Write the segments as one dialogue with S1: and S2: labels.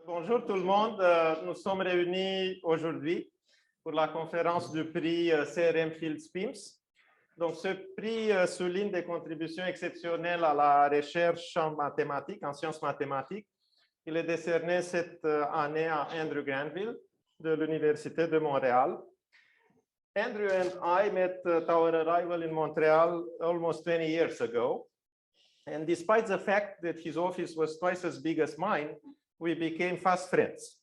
S1: Bonjour tout le monde, nous sommes réunis aujourd'hui pour la conférence du prix CRM-Fields-PIMS. Donc, ce prix souligne des contributions exceptionnelles à la recherche en mathématiques, en sciences mathématiques. Il est décerné cette année à Andrew Granville de l'Université de Montréal. Andrew and I met at our arrival in Montreal almost 20 years ago. And despite the fact that his office was twice as big as mine, we became fast friends.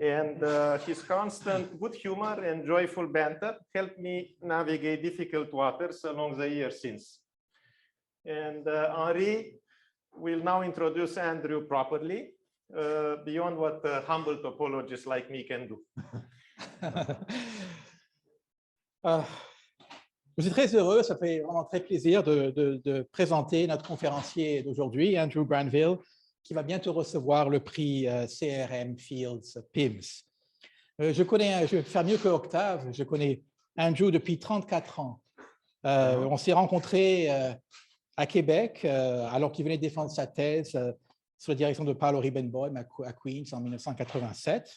S1: And his constant good humor and joyful banter helped me navigate difficult waters along the years since. And Henri will now introduce Andrew properly, beyond what humble topologists like me can do.
S2: Je suis très heureux, ça fait vraiment très plaisir de présenter notre conférencier d'aujourd'hui, Andrew Granville, qui va bientôt recevoir le prix CRM-Fields-PIMS. Je vais faire mieux que Octave, je connais Andrew depuis 34 ans. On s'est rencontrés à Québec, alors qu'il venait défendre sa thèse sous la direction de Paolo Ribbenboim à Queens en 1987.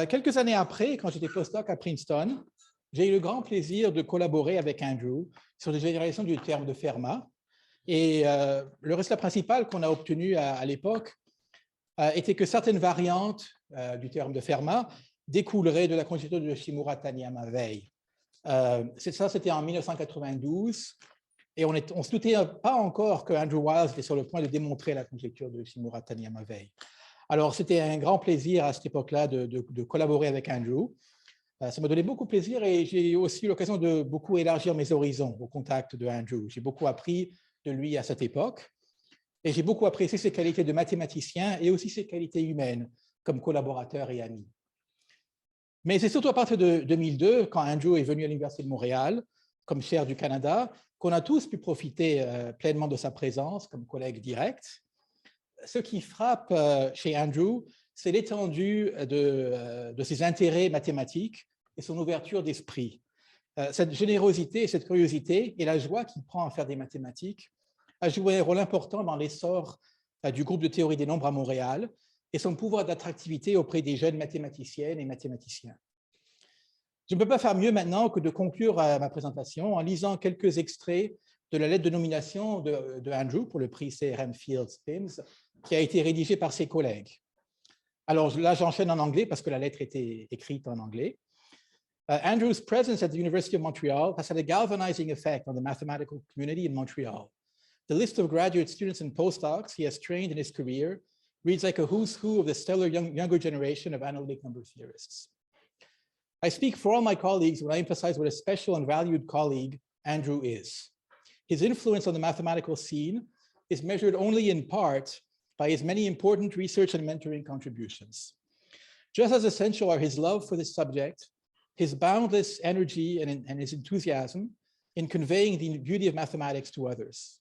S2: Quelques années après, quand j'étais postdoc à Princeton, j'ai eu le grand plaisir de collaborer avec Andrew sur la génération du terme de Fermat. Et le résultat principal qu'on a obtenu à l'époque était que certaines variantes du théorème de Fermat découleraient de la conjecture de Shimura-Taniyama-Wei. Ça, c'était en 1992. Et on ne se doutait pas encore que Andrew Wiles était sur le point de démontrer la conjecture de Shimura-Taniyama-Wei. Alors, c'était un grand plaisir à cette époque-là de collaborer avec Andrew. Ça m'a donné beaucoup de plaisir et j'ai aussi eu l'occasion de beaucoup élargir mes horizons au contact de Andrew. J'ai beaucoup appris de lui à cette époque et j'ai beaucoup apprécié ses qualités de mathématicien et aussi ses qualités humaines comme collaborateur et ami. Mais c'est surtout à partir de 2002, quand Andrew est venu à l'Université de Montréal comme chaire du Canada, qu'on a tous pu profiter pleinement de sa présence comme collègue direct. Ce qui frappe chez Andrew, c'est l'étendue de ses intérêts mathématiques et son ouverture d'esprit. Cette générosité et cette curiosité et la joie qu'il prend à faire des mathématiques a joué un rôle important dans l'essor du groupe de théorie des nombres à Montréal et son pouvoir d'attractivité auprès des jeunes mathématiciennes et mathématiciens. Je ne peux pas faire mieux maintenant que de conclure ma présentation en lisant quelques extraits de la lettre de nomination de Andrew pour le prix CRM-Fields-PIMS qui a été rédigée par ses collègues. Alors là, j'enchaîne en anglais parce que la lettre était écrite en anglais. Andrew's presence at the University of Montreal has had a galvanizing effect on the mathematical community in Montreal. The list of graduate students and postdocs he has trained in his career reads like a who's who of the stellar younger generation of analytic number theorists. I speak for all my colleagues when I emphasize what a special and valued colleague Andrew is. His influence on the mathematical scene is measured only in part by his many important research and mentoring contributions. Just as essential are his love for this subject, his boundless energy and his enthusiasm in conveying the beauty of mathematics to others.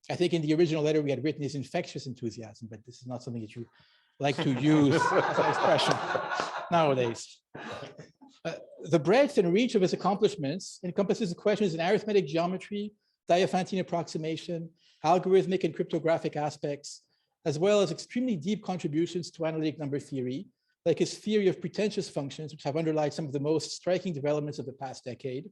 S2: I think in the original letter we had written his infectious enthusiasm, but this is not something that you like to use as an expression nowadays. The breadth and reach of his accomplishments encompasses questions in arithmetic geometry, Diophantine approximation, algorithmic and cryptographic aspects, as well as extremely deep contributions to analytic number theory, like his theory of pretentious functions, which have underlined some of the most striking developments of the past decade,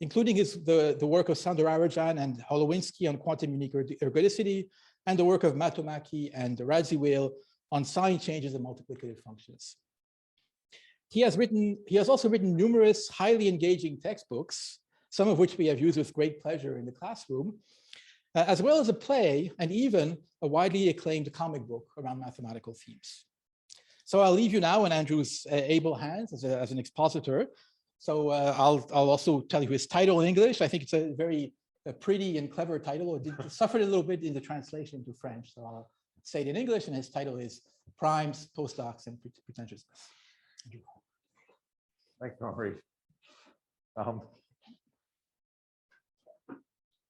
S2: including the work of Sundararajan and Holowinski on quantum unique ergodicity, and the work of Matomaki and Radziwill on sign changes and multiplicative functions. He has also written numerous highly engaging textbooks, some of which we have used with great pleasure in the classroom, as well as a play and even a widely acclaimed comic book around mathematical themes. So I'll leave you now in Andrew's able hands as an expositor. So I'll also tell you his title in English. I think it's a very pretty and clever title. It suffered a little bit in the translation to French. So I'll say it in English, and his title is Primes, Postdocs, and Pretentiousness.
S3: Thanks, Henri.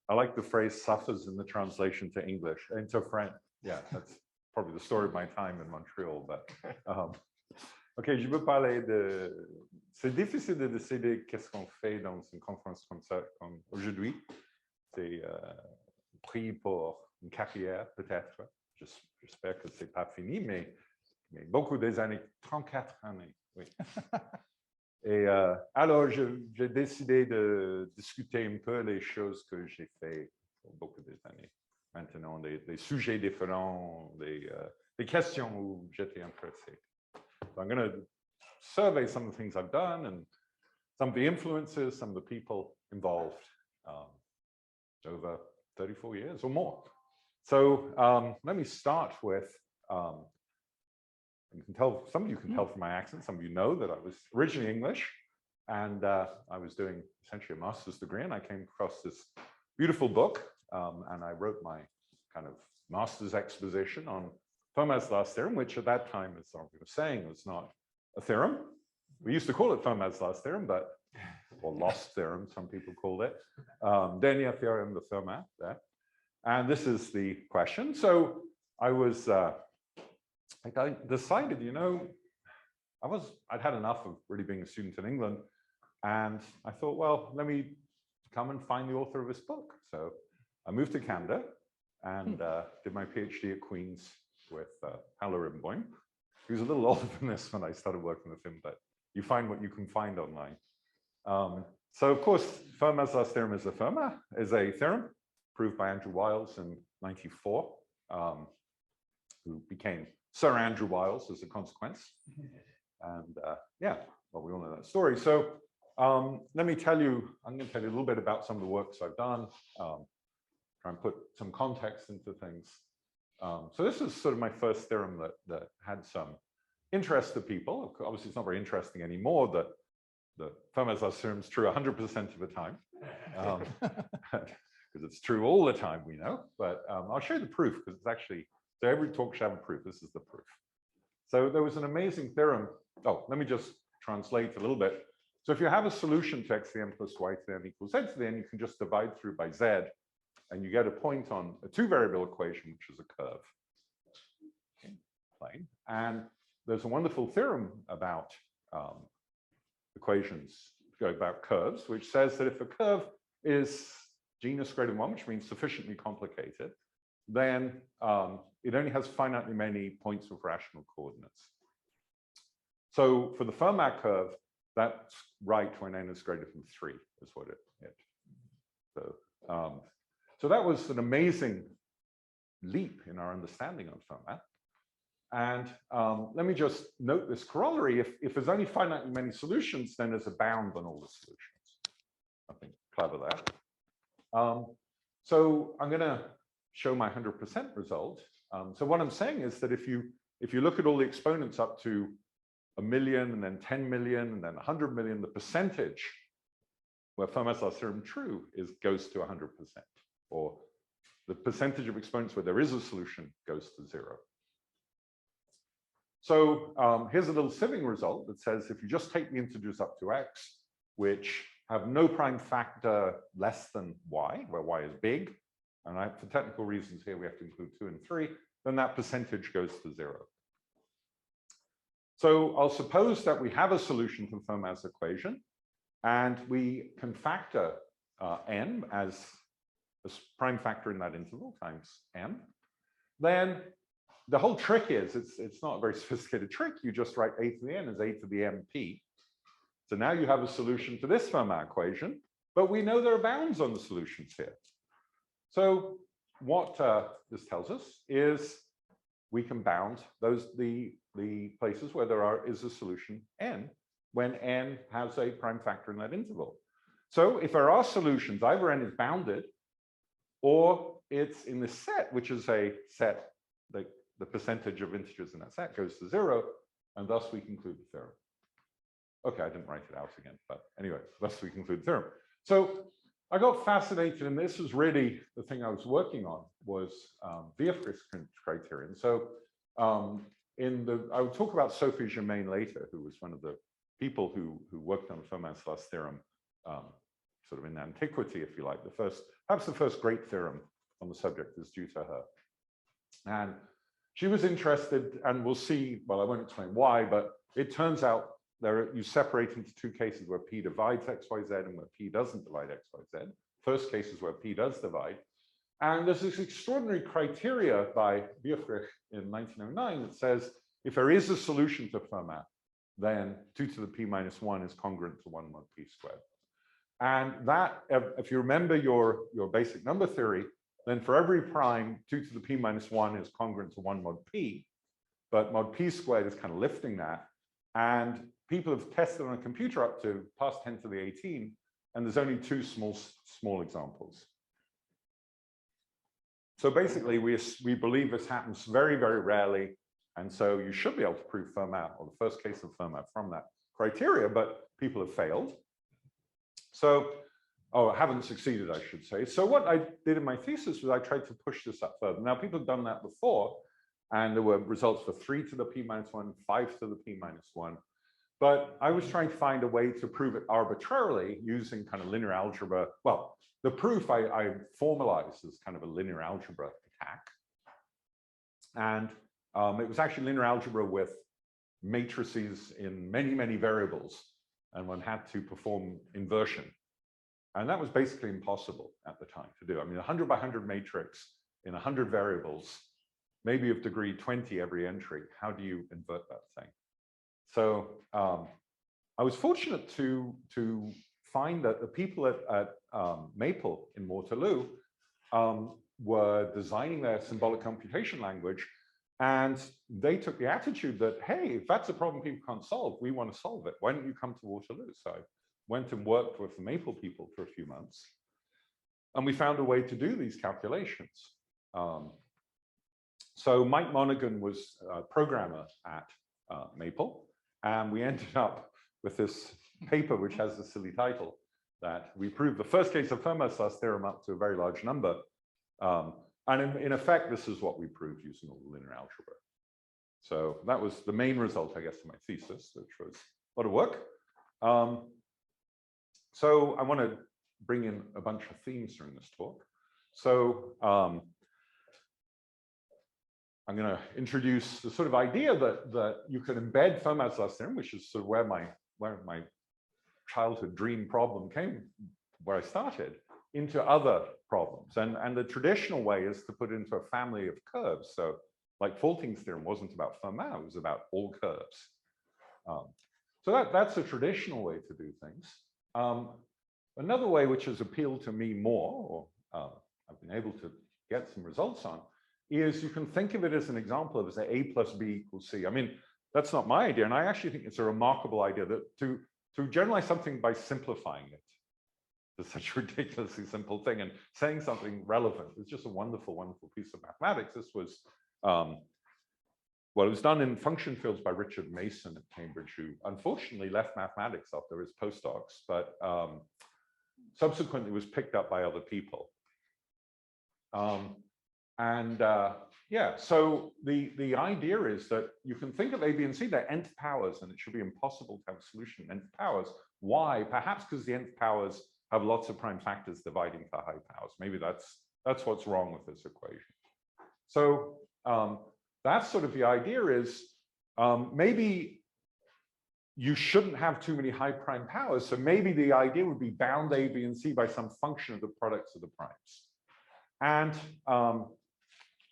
S3: I like the phrase suffers in the translation to English, into French. Yeah, that's probably the story of my time in Montreal. But OK, je veux parler de... C'est difficile de décider qu'est-ce qu'on fait dans une conférence comme ça, comme aujourd'hui. C'est prix pour une carrière, peut-être. J'espère que ce n'est pas fini, mais mais beaucoup des années, 34 années, oui. Et alors, j'ai décidé de discuter un peu les choses que j'ai fait pour beaucoup des années. Maintenant, des sujets différents, des questions où j'étais intéressé. So I'm going to survey some of the things I've done and some of the influences, some of the people involved over 34 years or more. So let me start with, you can tell, some of you can tell from my accent, some of you know that I was originally English, and I was doing essentially a master's degree, and I came across this beautiful book, and I wrote my kind of master's exposition on Fermat's last theorem, which at that time, as Andrew was saying, was not a theorem. We used to call it Fermat's last theorem, but, or lost theorem, some people called it. Dernier theorem de Fermat there. And this is the question. So I was, I decided, you know, I'd had enough of really being a student in England. And I thought, well, let me come and find the author of this book. So I moved to Canada and did my PhD at Queen's with Paolo Rimboim. He was a little older than this when I started working with him, but you find what you can find online. So of course, Fermat's last theorem is a theorem proved by Andrew Wiles in '94, who became Sir Andrew Wiles as a consequence. And yeah, well, we all know that story. So let me tell you, I'm going to tell you a little bit about some of the works I've done, try and put some context into things. So this is sort of my first theorem that had some interest to people. Obviously, it's not very interesting anymore that the Fermat's last theorem is true 100% of the time, because it's true all the time, we know. But I'll show you the proof, because it's actually, so every talk should have a proof. This is the proof. So there was an amazing theorem. Oh, let me just translate a little bit. So if you have a solution to x to the n plus y to the n equals z to the n, you can just divide through by z, and you get a point on a two-variable equation, which is a curve. Okay, plane. And there's a wonderful theorem about equations, about curves, which says that if a curve is genus greater than 1, which means sufficiently complicated, then it only has finitely many points of rational coordinates. So for the Fermat curve, that's right when n is greater than 3, is what it is. So that was an amazing leap in our understanding of Fermat. And let me just note this corollary. If there's only finitely many solutions, then there's a bound on all the solutions. I think clever that. So I'm going to show my 100% result. So what I'm saying is that if you look at all the exponents up to 1 million and then 10 million and then 100 million, the percentage where Fermat's last theorem true goes to 100%, or the percentage of exponents where there is a solution goes to 0. So here's a little sieving result that says if you just take the integers up to x, which have no prime factor less than y, where y is big, and for technical reasons here we have to include 2 and 3, then that percentage goes to 0. So I'll suppose that we have a solution to Fermat's equation, and we can factor n as a prime factor in that interval times m. Then the whole trick is, it's not a very sophisticated trick. You just write a to the n as a to the mp. So now you have a solution to this Fermat equation, but we know there are bounds on the solutions here. So what this tells us is we can bound the places where there is a solution n, when n has a prime factor in that interval. So if there are solutions, either n is bounded, or it's in this set, which is a set, the percentage of integers in that set goes to 0, and thus we conclude the theorem. Okay, I didn't write it out again, but anyway, thus we conclude the theorem. So I got fascinated, and this was really the thing I was working on, was Biographie criterion. So I will talk about Sophie Jermaine later, who was one of the people who worked on Fermat's last theorem, sort of in antiquity, if you like. Perhaps the first great theorem on the subject is due to her. And she was interested, and we'll see, well, I won't explain why, but it turns out you separate into two cases where P divides X, Y, Z and where P doesn't divide X, Y, Z. First case is where P does divide. And there's this extraordinary criteria by Biographie in 1909 that says if there is a solution to Fermat, then 2 to the p minus 1 is congruent to 1 mod p squared. And that, if you remember your basic number theory, then for every prime, 2 to the p minus 1 is congruent to 1 mod p, but mod p squared is kind of lifting that. And people have tested on a computer up to past 10 to the 18, and there's only 2 small examples. So basically, we believe this happens very, very rarely. And so you should be able to prove Fermat, or the first case of Fermat from that criteria, but people have failed. So, haven't succeeded, I should say. So what I did in my thesis was I tried to push this up further. Now, people have done that before, and there were results for 3 to the p minus 1, 5 to the p minus 1. But I was trying to find a way to prove it arbitrarily using kind of linear algebra. Well, the proof I formalized as kind of a linear algebra attack. And it was actually linear algebra with matrices in many, many variables, and one had to perform inversion. And that was basically impossible at the time to do. I mean, 100 by 100 matrix in 100 variables, maybe of degree 20 every entry. How do you invert that thing? So I was fortunate to find that the people at Maple in Waterloo were designing their symbolic computation language. And they took the attitude that, hey, if that's a problem people can't solve, we want to solve it. Why don't you come to Waterloo? So I went and worked with the Maple people for a few months. And we found a way to do these calculations. So Mike Monaghan was a programmer at Maple. And we ended up with this paper, which has the silly title, that we proved the first case of Fermat's theorem up to a very large number. And in effect, this is what we proved using all the linear algebra. So that was the main result, I guess, of my thesis, which was a lot of work. So I want to bring in a bunch of themes during this talk. So I'm going to introduce the sort of idea that you can embed Fermat's last theorem, which is sort of where my childhood dream problem came, where I started, into other problems. And the traditional way is to put it into a family of curves. So like Falting's theorem wasn't about Fermat, it was about all curves. So that's a traditional way to do things. Another way which has appealed to me more, or I've been able to get some results on, is you can think of it as an example of say A plus B equals C. I mean, that's not my idea, and I actually think it's a remarkable idea that to generalize something by simplifying it. It's such a ridiculously simple thing, and saying something relevant is just a wonderful, wonderful piece of mathematics. This was, well, it was done in function fields by Richard Mason at Cambridge, who unfortunately left mathematics after his postdocs, but subsequently was picked up by other people. Yeah, so the idea is that you can think of A, B, and C, they're nth powers, and it should be impossible to have a solution in nth powers. Why? Perhaps because the nth powers have lots of prime factors dividing for high powers. Maybe that's what's wrong with this equation. So that's sort of the idea is maybe you shouldn't have too many high prime powers. So maybe the idea would be bound A, B, and C by some function of the products of the primes. And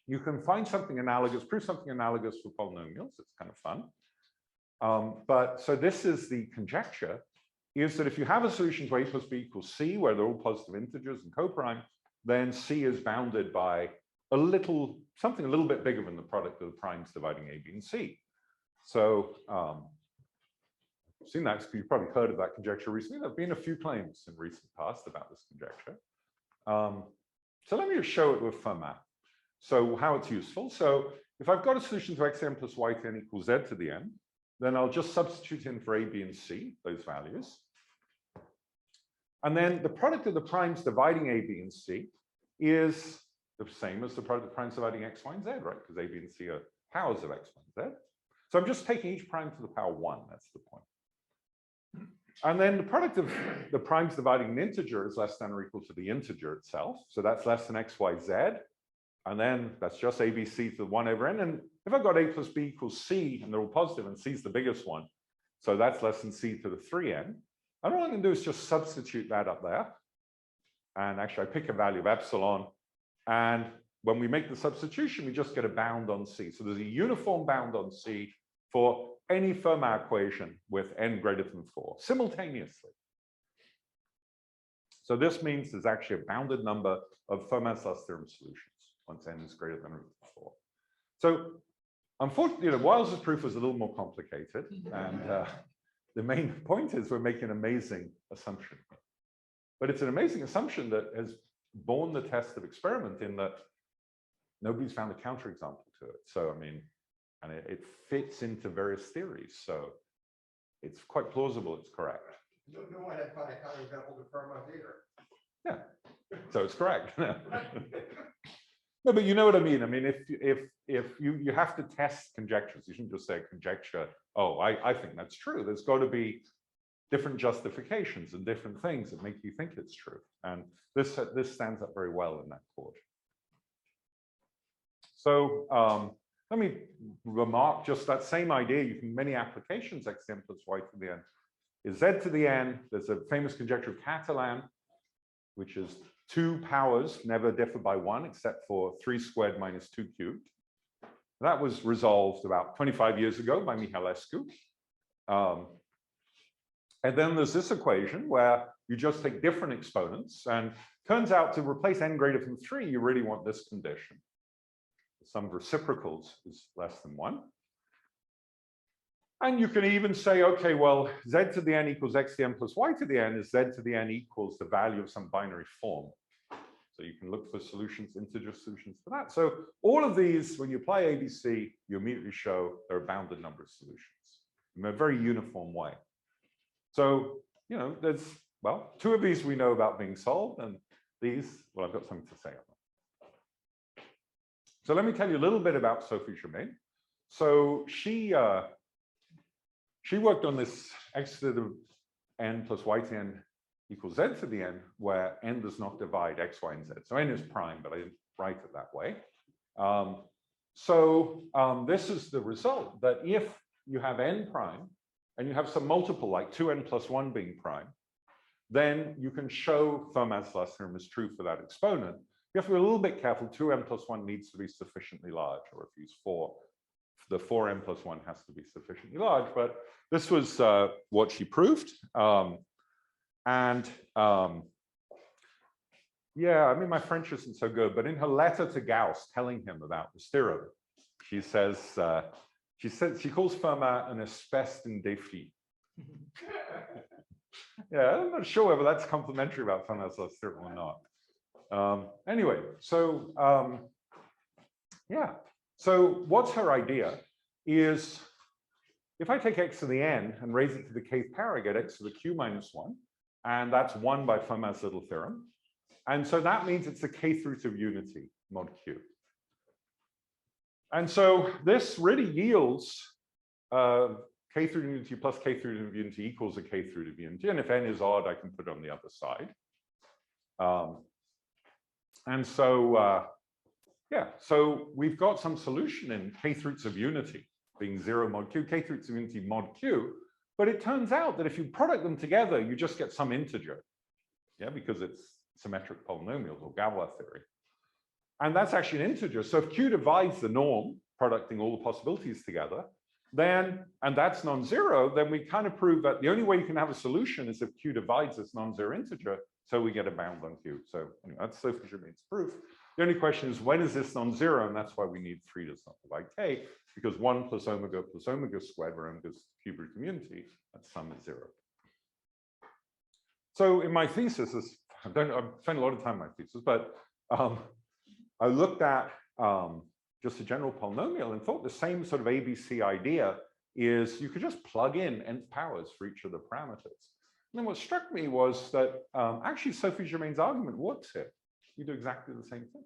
S3: you can find something analogous, prove something analogous for polynomials. It's kind of fun. But so this is the conjecture, is that if you have a solution to A plus B equals C, where they're all positive integers and coprime, then C is bounded by something a little bit bigger than the product of the primes dividing A, B, and C. So I've seen that, because you've probably heard of that conjecture recently. There have been a few claims in recent past about this conjecture. So let me just show it with Fermat. So how it's useful. So if I've got a solution to xn plus yn equals z to the n, then I'll just substitute in for A, B, and C, those values. And then the product of the primes dividing A, B, and C is the same as the product of primes dividing x, y, and z, right? Because A, B, and C are powers of x, y, and z. So I'm just taking each prime to the power 1. That's the point. And then the product of the primes dividing an integer is less than or equal to the integer itself. So that's less than x, y, z. And then that's just A, B, C to the 1 over n. And if I've got A plus B equals C, and they're all positive, and C is the biggest one, so that's less than C to the 3n. And all I'm going to do is just substitute that up there. And actually, I pick a value of epsilon. And when we make the substitution, we just get a bound on C. So there's a uniform bound on C for any Fermat equation with n greater than 4 simultaneously. So this means there's actually a bounded number of Fermat's last theorem solutions once n is greater than root 4. So unfortunately, Wiles's proof was a little more complicated, and the main point is we're making an amazing assumption. But it's an amazing assumption that has borne the test of experiment in that nobody's found a counterexample to it. So, I mean, and it fits into various theories. So it's quite plausible it's correct.
S4: No one had found a counterexample to Fermat either.
S3: Yeah, so it's correct. No, but you know what I mean. I mean, if you have to test conjectures, you shouldn't just say a conjecture, oh, I think that's true. There's got to be different justifications and different things that make you think it's true. And this stands up very well in that court. So let me remark just that same idea. You can many applications, xn plus y to the n is z to the n. There's a famous conjecture of Catalan, which is 2 powers never differ by 1 except for 3 squared minus 2 cubed. That was resolved about 25 years ago by Mihalescu. And then there's this equation where you just take different exponents, and turns out to replace n greater than 3, you really want this condition. The sum of reciprocals is less than 1. And you can even say, okay, well, z to the n equals x to the n plus y to the n is z to the n equals the value of some binary form. So you can look for solutions, integer solutions for that. So all of these, when you apply ABC, you immediately show there are a bounded number of solutions in a very uniform way. So, there's, well, 2 of these we know about being solved, and these, well, I've got something to say on them. So let me tell you a little bit about Sophie Jermaine. So she worked on this x to the n plus y to the n equals z to the n, where n does not divide x, y, and z. So n is prime, but I didn't write it that way. This is the result, that if you have n prime, and you have some multiple like 2n plus 1 being prime, then you can show Fermat's last theorem is true for that exponent. You have to be a little bit careful. 2n plus 1 needs to be sufficiently large, or if you use 4, the 4n plus 1 has to be sufficiently large. But this was what she proved. Yeah, I mean, my French isn't so good, but in her letter to Gauss telling him about this theorem, she says, she calls Fermat an espèce d'indéfi. Yeah, I'm not sure whether that's complimentary about Fermat's last theorem or not. Anyway, so yeah, so what's her idea is, if I take x to the n and raise it to the kth power, I get x to the q minus 1, and that's 1 by Fermat's little theorem. And so that means it's the kth root of unity, mod q. And so this really yields kth root of unity plus kth root of unity equals a kth root of unity. And if n is odd, I can put it on the other side. Yeah, so we've got some solution in kth roots of unity being 0 mod q, kth roots of unity mod q. But it turns out that if you product them together, you just get some integer. Yeah, because it's symmetric polynomials, or Galois theory. And that's actually an integer. So if q divides the norm, producting all the possibilities together, then, and that's non-zero, then we kind of prove that the only way you can have a solution is if q divides this non-zero integer, so we get a bound on q. So anyway, that's Sophie Jermaine's proof. The only question is, when is this non-zero? And that's why we need 3 does not divide k, because 1 plus omega squared, where omega is cube root of unity, that sum is 0. So in my thesis, I've spent a lot of time on my thesis, but I looked at just a general polynomial and thought the same sort of ABC idea is you could just plug in nth powers for each of the parameters. And then what struck me was that actually Sophie Jermaine's argument works here. You do exactly the same thing.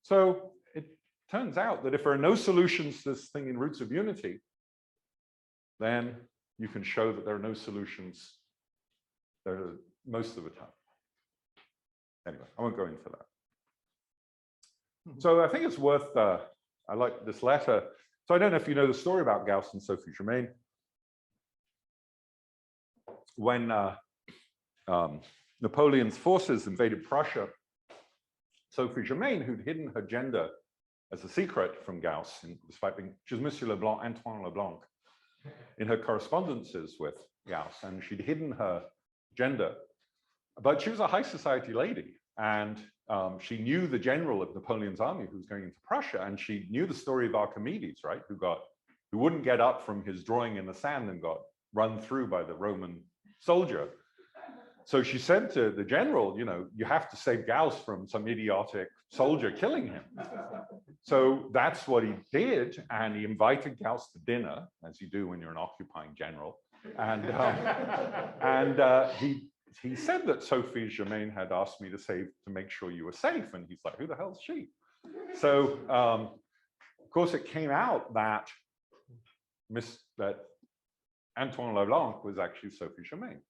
S3: So it turns out that if there are no solutions to this thing in roots of unity, then you can show that there are no solutions there most of the time. Anyway, I won't go into that. So I think it's worth, I like this letter. So I don't know if you know the story about Gauss and Sophie Jermaine. When Napoleon's forces invaded Prussia, Sophie Jermaine, who'd hidden her gender as a secret from Gauss, despite being, she was Monsieur Leblanc, Antoine Leblanc, in her correspondences with Gauss, and she'd hidden her gender. But she was a high society lady, and she knew the general of Napoleon's army who was going into Prussia, and she knew the story of Archimedes, right? Who wouldn't get up from his drawing in the sand and got run through by the Roman soldier. So she said to the general, you know, you have to save Gauss from some idiotic soldier killing him. So that's what he did, and he invited Gauss to dinner, as you do when you're an occupying general. And he said that Sophie Jermaine had asked me to make sure you were safe, and he's like, who the hell's she? So of course it came out that Antoine Leblanc was actually Sophie Jermaine.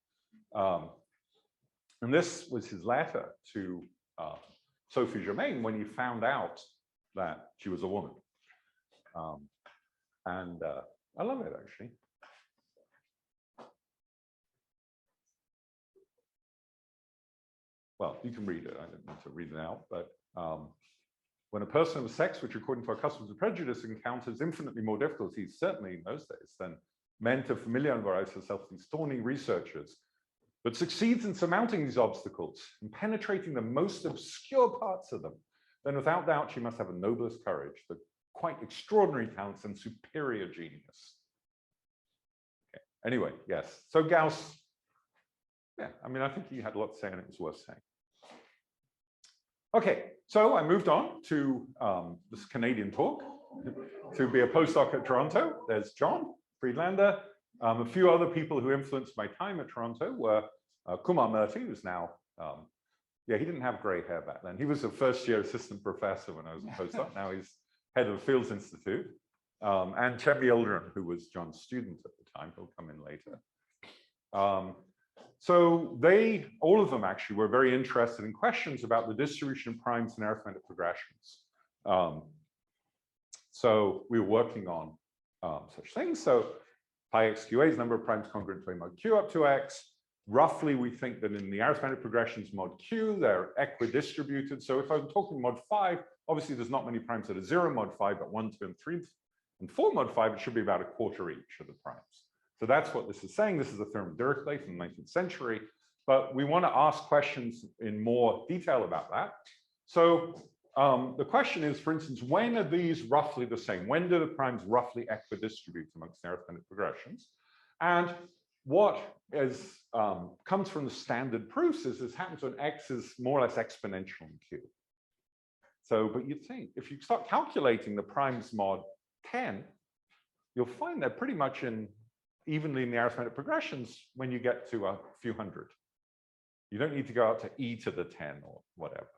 S3: And this was his letter to Sophie Jermaine when he found out that she was a woman. I love it, actually. Well, you can read it. I don't need to read it out, but when a person of sex, which according to our customs and prejudice encounters infinitely more difficulties, certainly in those days, than men to familiarize herself with these thorny researches, but succeeds in surmounting these obstacles and penetrating the most obscure parts of them, then without doubt she must have a noblest courage, the quite extraordinary talents and superior genius. Okay. Anyway, yes. So Gauss, yeah, I mean, I think he had a lot to say and it was worth saying. Okay, so I moved on to this Canadian talk to be a postdoc at Toronto. There's John Friedlander. A few other people who influenced my time at Toronto were Kumar Murthy, who's now, yeah, he didn't have gray hair back then. He was a first-year assistant professor when I was a postdoc. Now he's head of the Fields Institute. And Chemi Ildren, who was John's student at the time. He'll come in later. So all of them actually were very interested in questions about the distribution of primes and arithmetic progressions. So we were working on such things. So pi x qa is number of primes congruent to a mod q up to x. Roughly, we think that in the arithmetic progressions mod q, they're equidistributed. So if I'm talking mod 5, obviously there's not many primes that are 0 mod 5, but 1, 2, and 3, and 4 mod 5, it should be about a quarter each of the primes. So that's what this is saying. This is a theorem of Dirichlet from the 19th century. But we want to ask questions in more detail about that. So the question is, for instance, when are these roughly the same? When do the primes roughly equidistribute amongst the arithmetic progressions? And what comes from the standard proofs is this happens when x is more or less exponential in q. So, but you'd think if you start calculating the primes mod 10, you'll find they're pretty much evenly in the arithmetic progressions when you get to a few hundred. You don't need to go out to e to the 10 or whatever.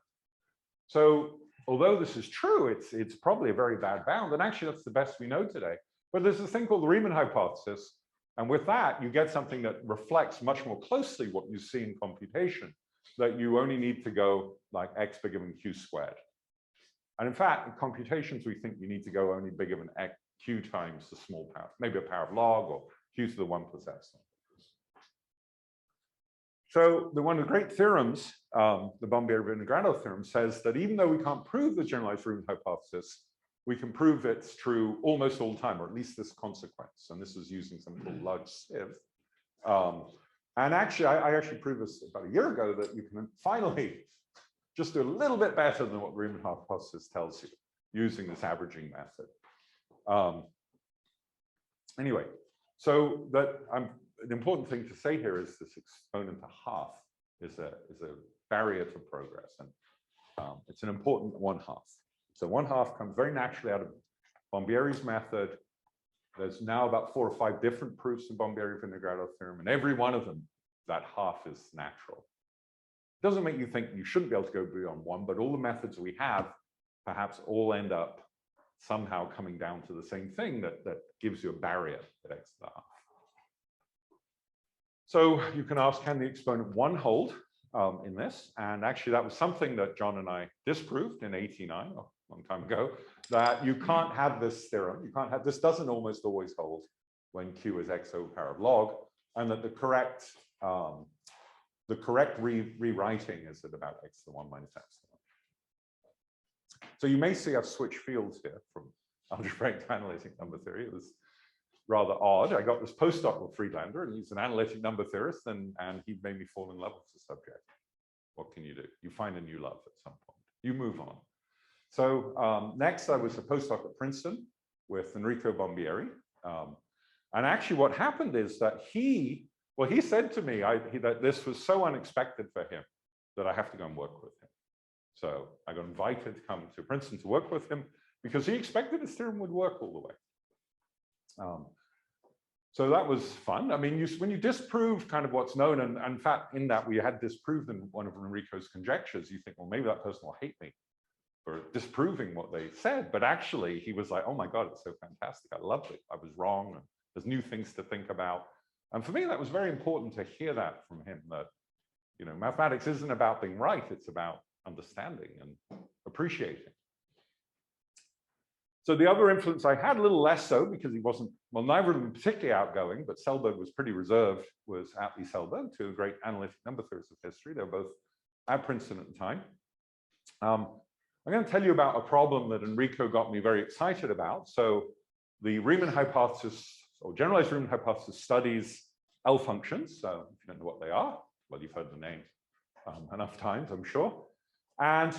S3: So although this is true, it's probably a very bad bound. And actually, that's the best we know today. But there's this thing called the Riemann hypothesis. And with that, you get something that reflects much more closely what you see in computation, that you only need to go like x bigger than q squared. And in fact, in computations, we think you need to go only bigger than q times the small power, maybe a power of log or q to the 1 plus epsilon. So one of the great theorems, the Bombieri-Vinogrado theorem, says that even though we can't prove the generalized Riemann hypothesis, we can prove it's true almost all the time, or at least this consequence. And this is using something called large sieve. And actually, I actually proved this about a year ago, that you can finally just do a little bit better than what the Riemann hypothesis tells you using this averaging method. Anyway, so the important thing to say here is this exponent to half is a barrier to progress, and it's an important 1/2. So 1/2 comes very naturally out of Bombieri's method. There's now about 4 or 5 different proofs of Bombieri-Vinogrado theorem, and every one of them, that half is natural. It doesn't make you think you shouldn't be able to go beyond 1, but all the methods we have perhaps all end up somehow coming down to the same thing that gives you a barrier at x to the half. So you can ask, can the exponent 1 hold in this? And actually, that was something that John and I disproved in '89, a long time ago, that you can't have this theorem. You can't have this, doesn't almost always hold when q is x over power of log, and that the correct rewriting is at about x to the 1 minus epsilon. So you may see us switch fields here from algebraic to analytic number theory. It was rather odd. I got this postdoc with Friedlander, and he's an analytic number theorist, and he made me fall in love with the subject. What can you do? You find a new love at some point. You move on. So next, I was a postdoc at Princeton with Enrico Bombieri. And actually what happened is that he said to me that this was so unexpected for him that I have to go and work with him. So I got invited to come to Princeton to work with him because he expected his theorem would work all the way. So that was fun. I mean, when you disprove kind of what's known, and in fact, in that we had disproved in one of Enrico's conjectures, you think, well, maybe that person will hate me for disproving what they said. But actually, he was like, oh my God, it's so fantastic. I loved it. I was wrong. And there's new things to think about. And for me, that was very important to hear that from him, that, you know, mathematics isn't about being right. It's about understanding and appreciating. So the other influence I had, a little less so, because he wasn't, well, neither of them particularly outgoing, but Selberg was pretty reserved, was Atli Selberg, two great analytic number theorists of history. They were both at Princeton at the time. I'm going to tell you about a problem that Enrico got me very excited about. So the Riemann hypothesis, or generalized Riemann hypothesis, studies L functions. So if you don't know what they are, well, you've heard the name enough times, I'm sure. And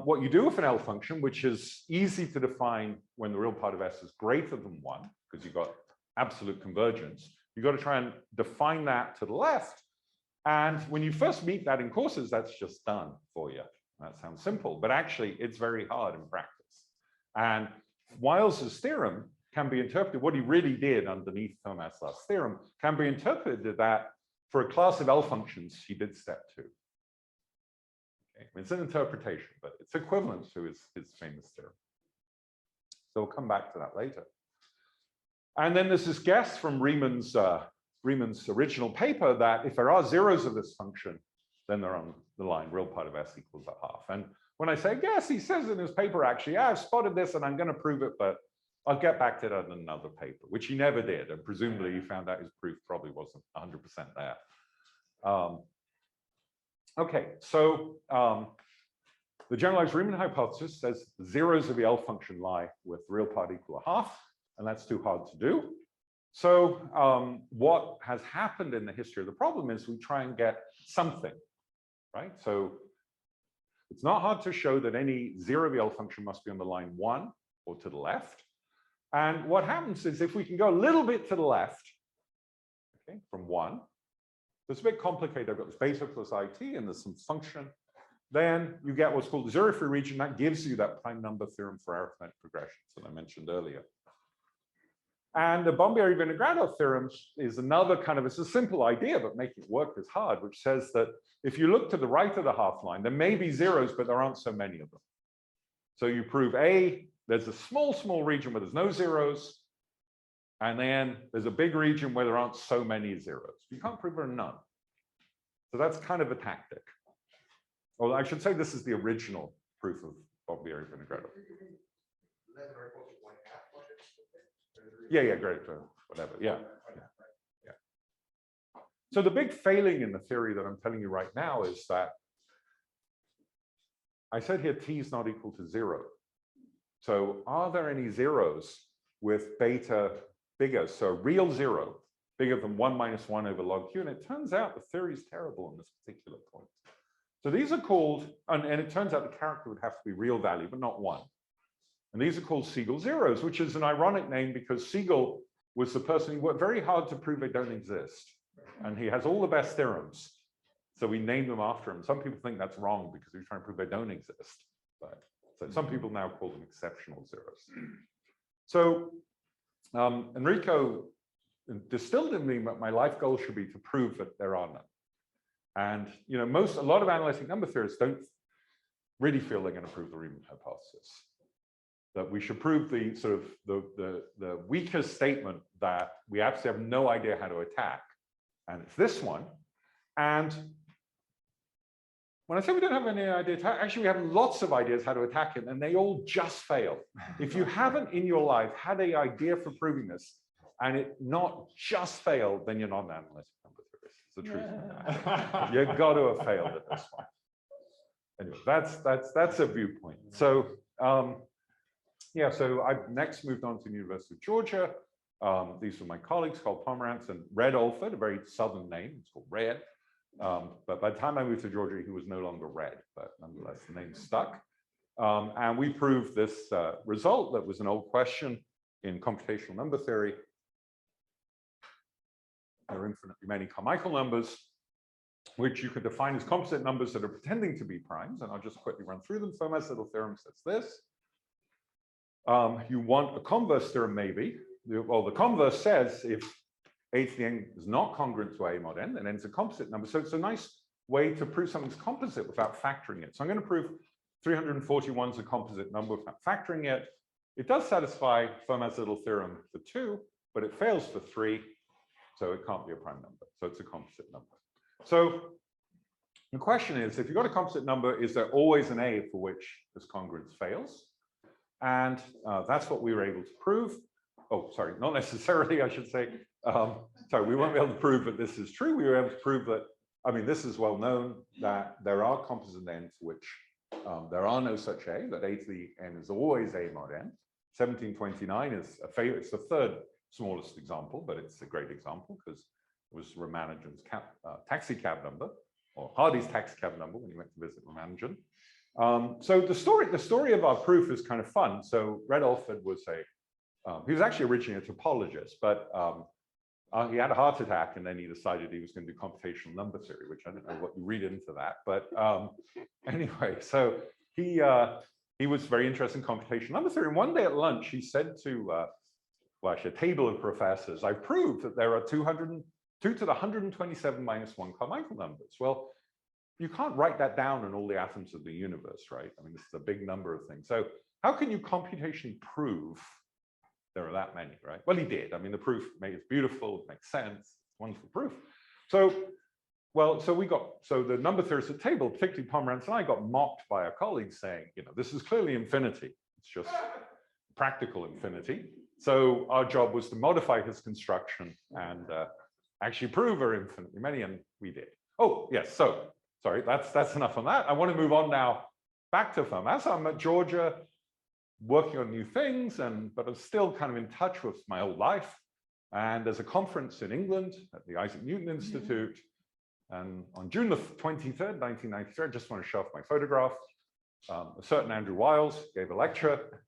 S3: what you do with an L function, which is easy to define when the real part of S is greater than 1, because you've got absolute convergence, you've got to try and define that to the left. And when you first meet that in courses, that's just done for you. That sounds simple, but actually it's very hard in practice. And Wiles's theorem can be interpreted, what he really did underneath Fermat's last theorem can be interpreted that for a class of L functions, he did step 2. Okay. I mean, it's an interpretation, but it's equivalent to his famous theorem. So we'll come back to that later. And then there's this guess from Riemann's original paper that if there are zeros of this function, then they're on the line, real part of S equals a half. And when I say guess, he says in his paper, actually, yeah, I've spotted this and I'm going to prove it, but I'll get back to that in another paper, which he never did. And presumably he found out his proof probably wasn't 100% there. Okay, so the generalized Riemann hypothesis says the zeros of the L function lie with real part equal a half, and that's too hard to do. So what has happened in the history of the problem is we try and get something, right? So it's not hard to show that any zero of the L function must be on the line 1 or to the left. And what happens is if we can go a little bit to the left, okay, from 1, it's a bit complicated. I've got this beta plus IT and there's some function. Then you get what's called the zero-free region. That gives you that prime number theorem for arithmetic progressions that I mentioned earlier. And the Bombieri-Vinogradov theorem is another kind of, it's a simple idea, but making it work is hard, which says that if you look to the right of the half line, there may be zeros, but there aren't so many of them. So you prove A, there's a small, small region where there's no zeros, and then there's a big region where there aren't so many zeros. You can't prove there are none. So that's kind of a tactic. Well, I should say this is the original proof of Bombieri-Vinogradov. Yeah, great, whatever, yeah. So the big failing in the theory that I'm telling you right now is that I said here T is not equal to 0. So are there any zeros with beta bigger? So a real 0 bigger than 1 minus 1 over log Q. And it turns out the theory is terrible on this particular point. So these are called, and it turns out the character would have to be real value, but not 1. And these are called Siegel zeros, which is an ironic name because Siegel was the person who worked very hard to prove they don't exist. And he has all the best theorems. So we named them after him. Some people think that's wrong because we're trying to prove they don't exist. But so some people now call them exceptional zeros. So Enrico distilled in me that my life goal should be to prove that there are none. And you know, a lot of analytic number theorists don't really feel they're going to prove the Riemann hypothesis. That we should prove the sort of the weakest statement that we absolutely have no idea how to attack, and it's this one. And when I say we don't have any idea to attack, actually we have lots of ideas how to attack it, and they all just fail. If you haven't in your life had an idea for proving this, and it not just failed, then you're not an analytic number theorist. It's the truth. You've got to have failed at this one. Anyway, that's a viewpoint. So Yeah, so I next moved on to the University of Georgia. These were my colleagues called Pomerantz and Red Alford, a very southern name. It's called Red. But by the time I moved to Georgia, he was no longer Red, but nonetheless, the name stuck. And we proved this result that was an old question in computational number theory. There are infinitely many Carmichael numbers, which you could define as composite numbers that are pretending to be primes. And I'll just quickly run through them. Fermat's little theorem says this. You want a converse theorem, maybe. Well, the converse says if a to the n is not congruent to a mod n, then n is a composite number. So it's a nice way to prove something's composite without factoring it. So I'm going to prove 341 is a composite number without factoring it. It does satisfy Fermat's little theorem for 2, but it fails for 3. So it can't be a prime number. So it's a composite number. So the question is, if you've got a composite number, is there always an a for which this congruence fails? And that's what we were able to prove. Oh, sorry, not necessarily, I should say. Sorry, we won't be able to prove that this is true. We were able to prove that, I mean, this is well known, that there are composite n's for which there are no such a, that a to the n is always a mod n. 1729 is a favorite, it's the third smallest example, but it's a great example because it was Ramanujan's taxi cab number, or Hardy's taxi cab number when he went to visit Ramanujan. So the story of our proof is kind of fun. So Red Alford was he was actually originally a topologist, but he had a heart attack and then he decided he was going to do computational number theory, which I don't know what you read into that. But anyway, so he was very interested in computational number theory. And one day at lunch, he said to, well, actually, a table of professors, I proved that there are 2 to the 127 minus 1 Carmichael numbers. Well, you can't write that down in all the atoms of the universe, right? I mean, this is a big number of things. So how can you computationally prove there are that many, right? Well, he did. I mean, the proof is beautiful, it makes sense, wonderful proof. So, well, so the number theorists at the table, particularly Pomerantz and I, got mocked by our colleagues saying, you know, this is clearly infinity. It's just practical infinity. So our job was to modify his construction and actually prove there are infinitely many, and we did. Oh, yes, so, sorry, that's enough on that. I want to move on now back to Fermat. So I'm at Georgia, working on new things, but I'm still kind of in touch with my old life. And there's a conference in England at the Isaac Newton Institute. And on June the 23rd, 1993, I just want to show off my photograph. A certain Andrew Wiles gave a lecture.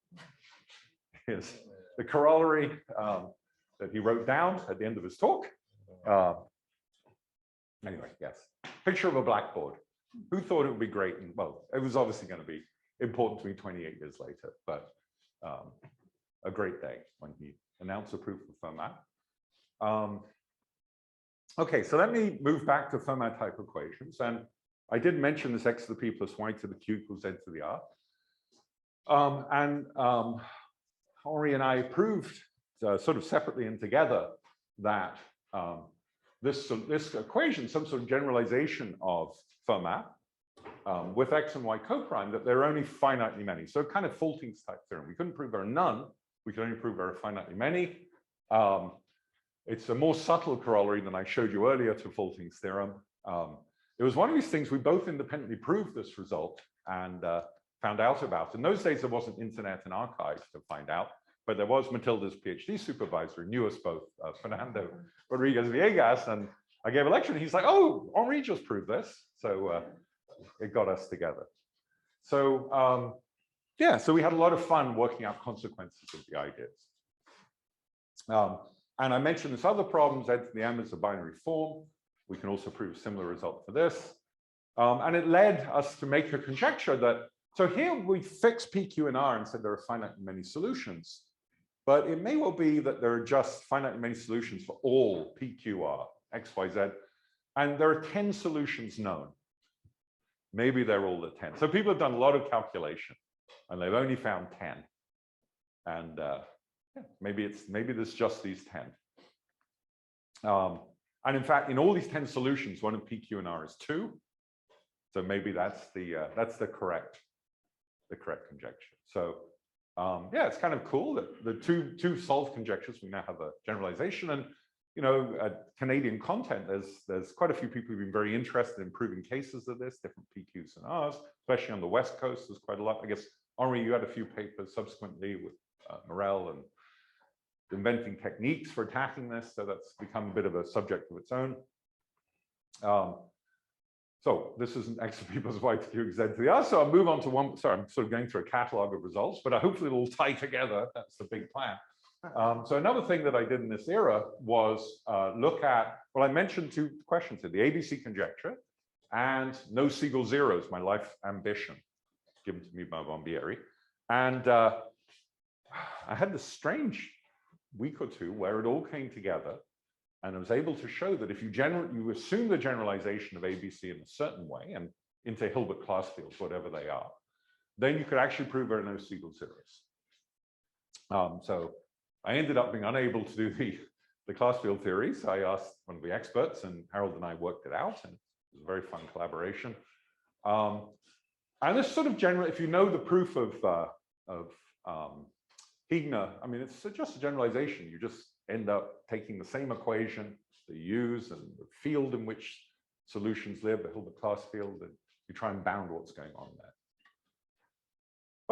S3: Here's the corollary that he wrote down at the end of his talk. Anyway, yes, picture of a blackboard. Who thought it would be great? And well, it was obviously going to be important to me 28 years later, but a great day when he announced the proof of Fermat. Okay, so let me move back to Fermat type equations. And I did mention this x to the p plus y to the q equals z to the r. Henri and I proved sort of separately and together that this equation, some sort of generalization of Fermat, with x and y co-prime, that there are only finitely many. So kind of Falting's type theorem. We couldn't prove there are none. We could only prove there are finitely many. It's a more subtle corollary than I showed you earlier to Falting's theorem. It was one of these things we both independently proved this result and found out about. In those days, there wasn't internet and archives to find out, but there was Matilda's PhD supervisor who knew us both, Fernando Rodriguez-Villegas, and I gave a lecture and he's like, oh, Henri just proved this. So it got us together. So yeah, so we had a lot of fun working out consequences of the ideas. And I mentioned this other problem, z to the m is a binary form. We can also prove a similar result for this. And it led us to make a conjecture that, so here we fixed p, q, and r and said there are finitely many solutions. But it may well be that there are just finitely many solutions for all p, q, r, x, y, z. And there are 10 solutions known. Maybe they're all the 10. So people have done a lot of calculation and they've only found 10. And yeah, maybe there's just these 10. And in fact, in all these 10 solutions, one of p, q, and r is 2. So maybe that's the correct conjecture. So yeah, it's kind of cool that the two solved conjectures, we now have a generalization. And you know, Canadian content, there's quite a few people who've been very interested in proving cases of this, different PQs and Rs, especially on the West Coast. There's quite a lot. I guess Henri, you had a few papers subsequently with Morel and inventing techniques for attacking this, so that's become a bit of a subject of its own. So this is an extra people's YTQ Z to the R. So I'll move on to one. Sorry, I'm sort of going through a catalog of results, but hopefully it'll tie together. That's the big plan. So another thing that I did in this era was look at, well, I mentioned two questions here, the ABC conjecture and no Siegel zeros, my life ambition, given to me by Bombieri. And I had this strange week or two where it all came together, and I was able to show that if you assume the generalization of ABC in a certain way and into Hilbert class fields, whatever they are, then you could actually prove there are no Siegel zeros. So I ended up being unable to do the class field theories. I asked one of the experts, and Harold and I worked it out, and it was a very fun collaboration. And this sort of general, if you know the proof of Higner, I mean, it's just a generalization. You just end up taking the same equation that you use and the field in which solutions live, the Hilbert class field, and you try and bound what's going on there.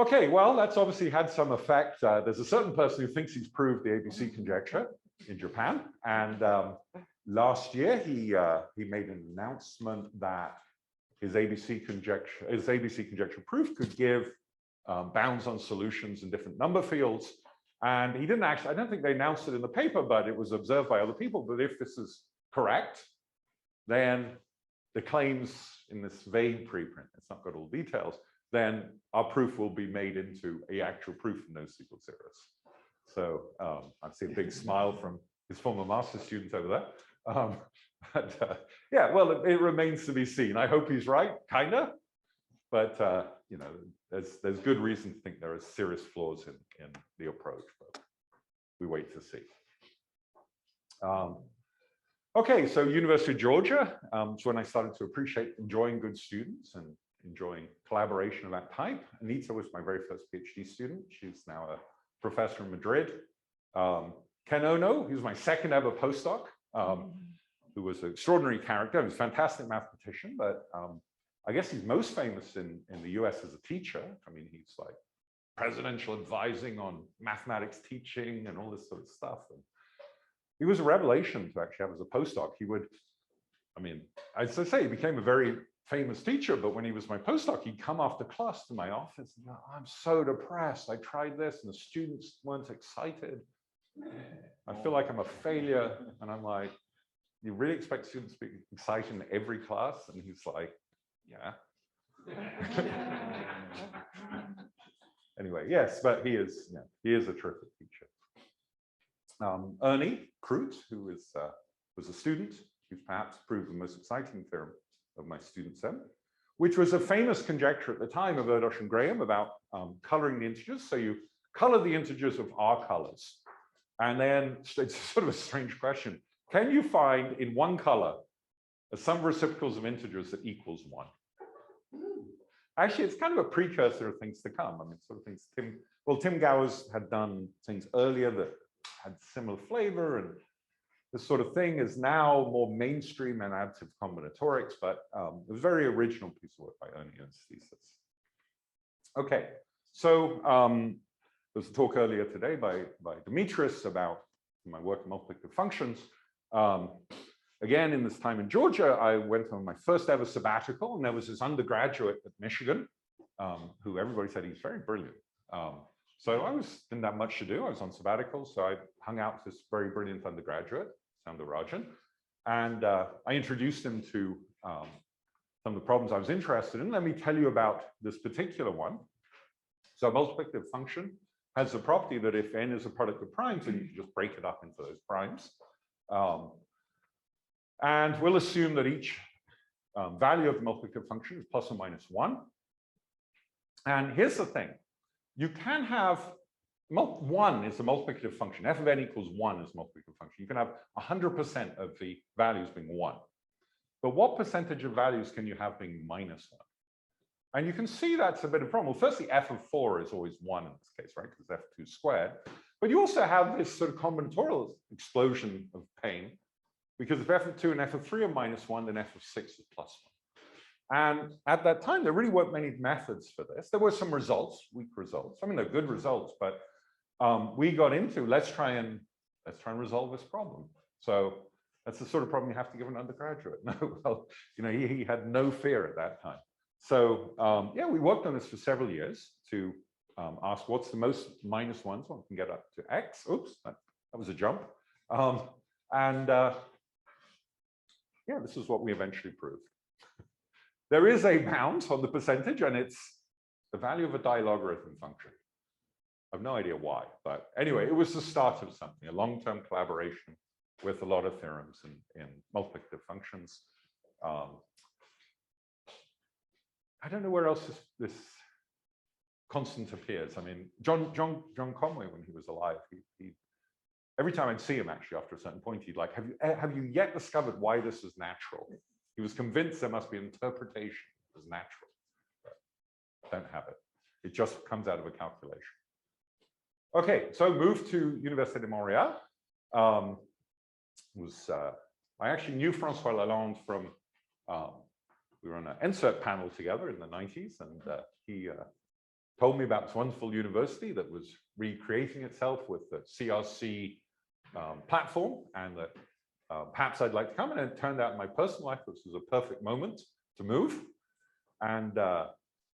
S3: Okay, well, that's obviously had some effect. There's a certain person who thinks he's proved the ABC conjecture in Japan, and last year he made an announcement that his ABC conjecture proof could give bounds on solutions in different number fields. And he didn't actually, I don't think they announced it in the paper, but it was observed by other people that if this is correct, then the claims in this vague preprint, it's not got all the details, then our proof will be made into an actual proof of no Siegel zeros. So I see a big smile from his former master's student over there. Yeah, well, it remains to be seen. I hope he's right, kinda, but you know, there's good reason to think there are serious flaws in the approach, but we wait to see. Okay, so University of Georgia is when I started to appreciate enjoying good students and enjoying collaboration of that type. Anita was my very first PhD student. She's now a professor in Madrid. Ken Ono, he was my second ever postdoc, who was an extraordinary character. He was a fantastic mathematician, but I guess he's most famous in the US as a teacher. I mean, he's like presidential advising on mathematics teaching and all this sort of stuff. And he was a revelation to actually have as a postdoc. He would, I mean, as I say, he became a very famous teacher, but when he was my postdoc, he'd come after class to my office and go, I'm so depressed. I tried this and the students weren't excited. I feel like I'm a failure. And I'm like, you really expect students to be excited in every class? And he's like, yeah. Anyway, yes, but he is a terrific teacher. Ernie Kroot, who was a student, who's perhaps proved the most exciting theorem of my student set, which was a famous conjecture at the time of Erdos and Graham about coloring the integers. So you color the integers of R colors. And then it's sort of a strange question. Can you find in one color a sum of reciprocals of integers that equals 1? Actually, it's kind of a precursor of things to come. I mean, sort of things Tim Gowers had done things earlier that had similar flavor, and this sort of thing is now more mainstream and additive combinatorics, but it was a very original piece of work by Ernie in his thesis. Okay, so there was a talk earlier today by Demetrius about my work in multiplicative functions. Again, in this time in Georgia, I went on my first ever sabbatical, and there was this undergraduate at Michigan, who everybody said he's very brilliant. So I didn't have much to do. I was on sabbatical, so I hung out with this very brilliant undergraduate, Soundarajan, and I introduced him to some of the problems I was interested in. Let me tell you about this particular one. So a multiplicative function has the property that if n is a product of primes, then you can just break it up into those primes. And we'll assume that each value of the multiplicative function is plus or minus 1. And here's the thing. You can have 1 is a multiplicative function. F of n equals 1 is a multiplicative function. You can have 100% of the values being 1. But what percentage of values can you have being minus 1? And you can see that's a bit of a problem. Well, firstly, f of 4 is always 1 in this case, right? Because f2 squared. But you also have this sort of combinatorial explosion of pain, because if f of 2 and f of 3 are minus 1, then f of 6 is plus And at that time, there really weren't many methods for this. There were some results, weak results. I mean, they're good results, but we got into let's try and resolve this problem. So that's the sort of problem you have to give an undergraduate. No, well, you know, he had no fear at that time. So yeah, we worked on this for several years to ask what's the most minus ones one can get up to X. Oops, that was a jump. Yeah, this is what we eventually proved. There is a bound on the percentage, and it's the value of a dilogarithm function. I have no idea why, but anyway, it was the start of something, a long-term collaboration with a lot of theorems in multiplicative functions. I don't know where else this constant appears. I mean, John Conway, when he was alive, he every time I'd see him, actually, after a certain point, he'd like, have you yet discovered why this is natural? He was convinced there must be an interpretation as natural. But don't have it. It just comes out of a calculation. Okay, so moved to Université de Montréal. I actually knew François Lalande from, we were on an insert panel together in the 90s, and he told me about this wonderful university that was recreating itself with the CRC platform, and that perhaps I'd like to come. And it turned out in my personal life, this was a perfect moment to move. And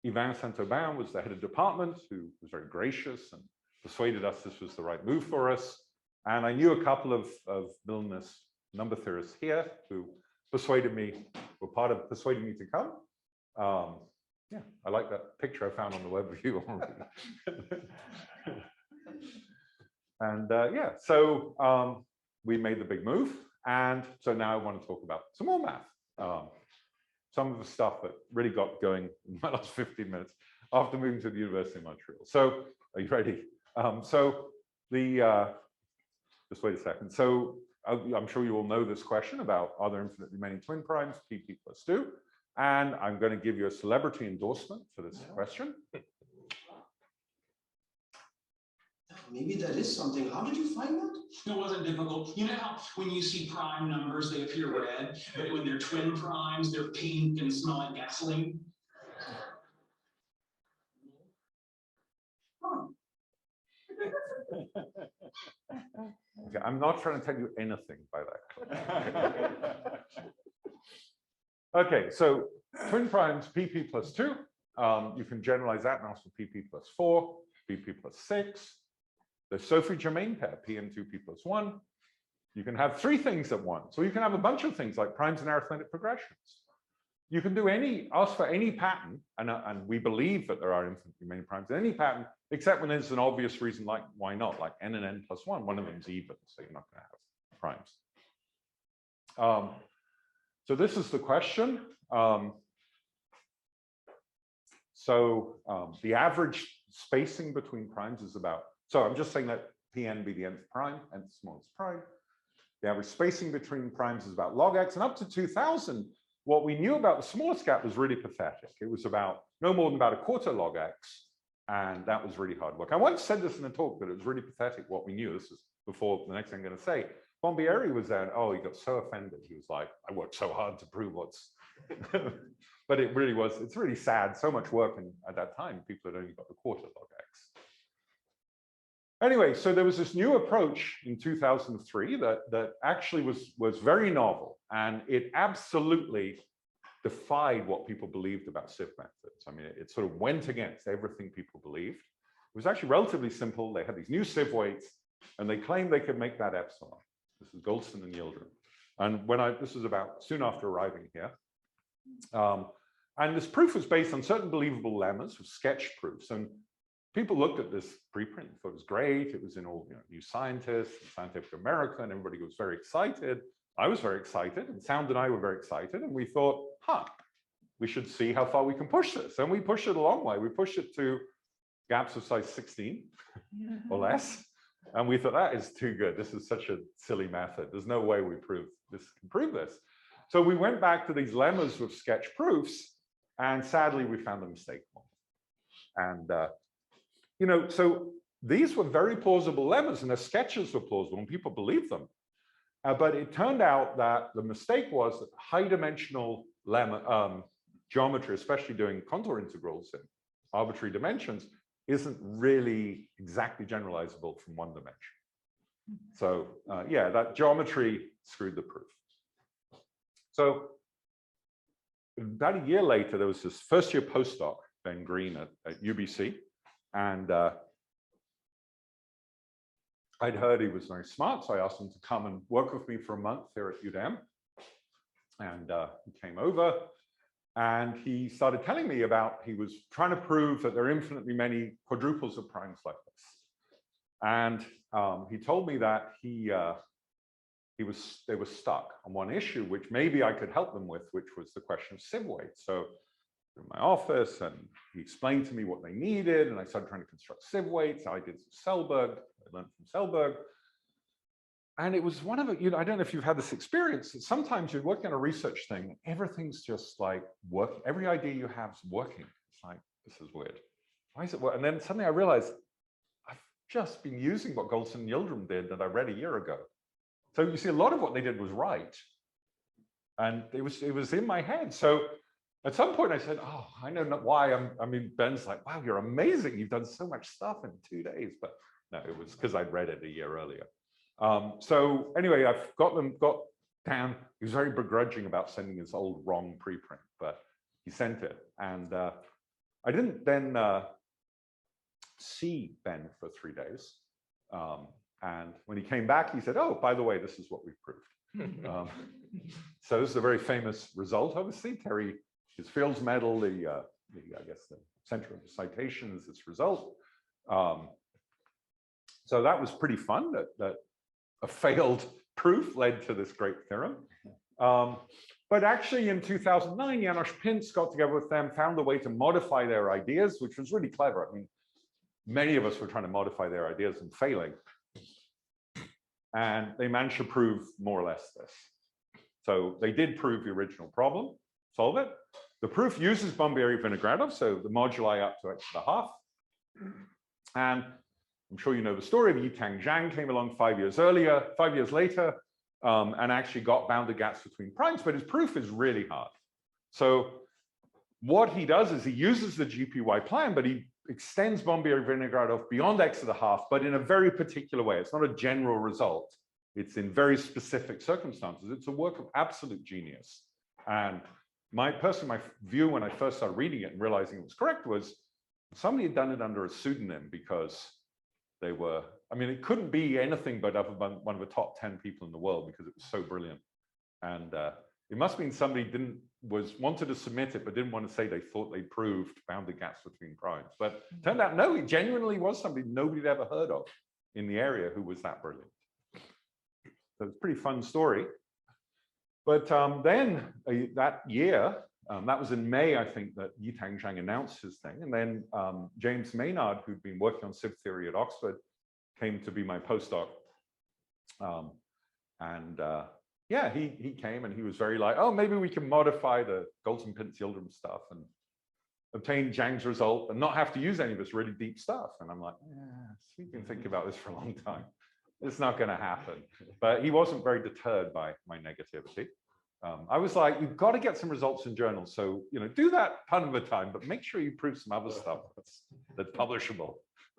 S3: Yvan Saint-Aubin was the head of department, who was very gracious and persuaded us this was the right move for us. And I knew a couple of villainous number theorists here who persuaded me, were part of persuading me to come. Yeah, I like that picture I found on the web review already. And yeah, so we made the big move. And so now I want to talk about some more math. Some of the stuff that really got going in my last 15 minutes after moving to the University of Montreal. So are you ready? Just wait a second. So I'm sure you all know this question about are there infinite remaining twin primes, pp plus 2? And I'm going to give you a celebrity endorsement for this question.
S5: Maybe that is something. How did you find that?
S6: It wasn't difficult. You know how when you see prime numbers, they appear red, but when they're twin primes, they're pink and smell like gasoline?
S3: Okay, I'm not trying to tell you anything by that. Okay, so twin primes, pp plus 2. You can generalize that now to pp plus 4, pp plus 6. The Sophie Jermaine pair, pn2p plus 1. You can have 3 things at once. So you can have a bunch of things like primes and arithmetic progressions. You can do ask for any pattern, and we believe that there are infinitely many primes in any pattern, except when there's an obvious reason, like why not, like n and n plus 1. One of them's even, so you're not going to have primes. So this is the question. The average spacing between primes is about, so I'm just saying that Pn be the nth prime, nth smallest prime. The average spacing between primes is about log x, and up to 2000, what we knew about the smallest gap was really pathetic. It was about no more than about a quarter log x, and that was really hard work. I once said this in a talk, that it was really pathetic what we knew. This is before the next thing I'm going to say. Bombieri was there, and oh, he got so offended. He was like, I worked so hard to prove what's... But it really was, it's really sad, so much work, and at that time, people had only got the quarter log x. Anyway, so there was this new approach in 2003 that actually was very novel, and it absolutely defied what people believed about sieve methods. I mean, it sort of went against everything people believed. It was actually relatively simple. They had these new sieve weights, and they claimed they could make that epsilon. This is Goldstein and Yildirim. And this was about soon after arriving here. And this proof was based on certain believable lemmas of sketch proofs. And people looked at this preprint and thought it was great. It was in all New Scientist, Scientific American, and everybody was very excited. I was very excited, and Sound and I were very excited. And we thought, we should see how far we can push this. And we pushed it a long way. We pushed it to gaps of size 16 or less. And we thought, that is too good. This is such a silly method. There's no way we can prove this. So we went back to these lemmas with sketch proofs, and sadly, we found a mistake. And so these were very plausible lemmas, and the sketches were plausible, and people believed them. But it turned out that the mistake was that high-dimensional lemma geometry, especially doing contour integrals in arbitrary dimensions, isn't really exactly generalizable from one dimension. So yeah, that geometry screwed the proof. So about a year later, there was this first year postdoc, Ben Green at UBC, and I'd heard he was very smart, so I asked him to come and work with me for a month here at UDM. And he came over, and he started telling me about, he was trying to prove that there are infinitely many quadruples of primes like this. And he told me that they were stuck on one issue, which maybe I could help them with, which was the question of sieve weight. So in my office, and he explained to me what they needed, and I started trying to construct sieve weights. I did some Selberg, I learned from Selberg. And it was one of the, I don't know if you've had this experience, that sometimes you're working on a research thing, and everything's just like working. Every idea you have is working. It's like, this is weird. Why is it work? And then suddenly I realized I've just been using what Goldson and Yildirim did that I read a year ago. So you see, a lot of what they did was right. And it was in my head. So at some point I said, oh, I know not why. I mean, Ben's like, wow, you're amazing. You've done so much stuff in 2 days. But no, it was because I'd read it a year earlier. So anyway, I've got down. He was very begrudging about sending his old wrong preprint, but he sent it. And I didn't then see Ben for 3 days. And when he came back, he said, oh, by the way, this is what we've proved. So this is a very famous result, obviously. Terry, his Fields Medal, I guess the center of the citation is this result. So that was pretty fun, that a failed proof led to this great theorem. But actually in 2009, János Pince got together with them, found a way to modify their ideas, which was really clever. I mean, many of us were trying to modify their ideas and failing. And they managed to prove more or less this. So they did prove the original problem, solve it. The proof uses Bombieri-Vinogradov, so the moduli up to x to the half. And I'm sure you know the story of Yitang Zhang came along 5 years later, and actually got bounded gaps between primes, but his proof is really hard. So what he does is he uses the GPY plan, but he extends Bombieri-Vinogradov beyond x to the half, but in a very particular way. It's not a general result. It's in very specific circumstances. It's a work of absolute genius. And my view when I first started reading it and realizing it was correct was somebody had done it under a pseudonym because they were, I mean, it couldn't be anything but one of the top 10 people in the world because it was so brilliant. And it must have been somebody wanted to submit it, but didn't want to say they thought they proved bounded gaps between primes. But turned out, no, he genuinely was somebody nobody had ever heard of in the area who was that brilliant. So it's a pretty fun story. But then that year, that was in May, I think, that Yitang Zhang announced his thing. And then James Maynard, who'd been working on sieve theory at Oxford, came to be my postdoc. Yeah, he came and he was very like, oh, maybe we can modify the Goldson, Pince, Yildirim stuff and obtain Zhang's result and not have to use any of this really deep stuff. And I'm like, yeah, we've been thinking about this for a long time. It's not going to happen. But he wasn't very deterred by my negativity. I was like, you've got to get some results in journals. So, do that ton of the time, but make sure you prove some other stuff that's publishable.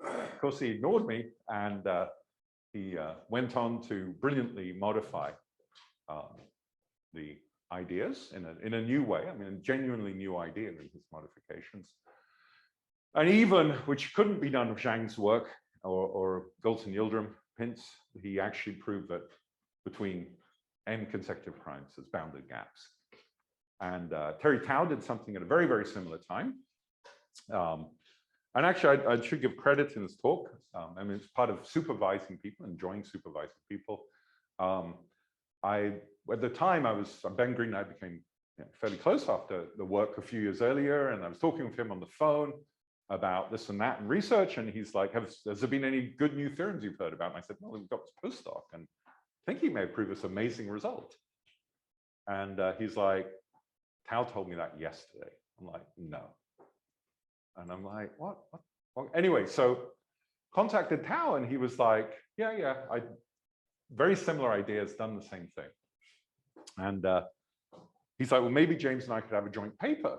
S3: Of course, he ignored me, and he went on to brilliantly modify the ideas in a new way. I mean, a genuinely new idea in his modifications. And even, which couldn't be done with Zhang's work or Goldson, Yildirim, Pince, he actually proved that between n consecutive primes, there's bounded gaps. And Terry Tao did something at a very, very similar time. And actually, I should give credit in this talk. I mean, it's part of supervising people, enjoying supervising people. At the time, Ben Green and I became fairly close after the work a few years earlier, and I was talking with him on the phone about this and that and research, and he's like, has there been any good new theorems you've heard about? And I said, well, we've got this postdoc, and I think he may have proved this amazing result. And he's like, Tao told me that yesterday. I'm like, no. And I'm like, what? Anyway, so contacted Tao, and he was like, yeah, very similar ideas, done the same thing. And he's like, well, maybe James and I could have a joint paper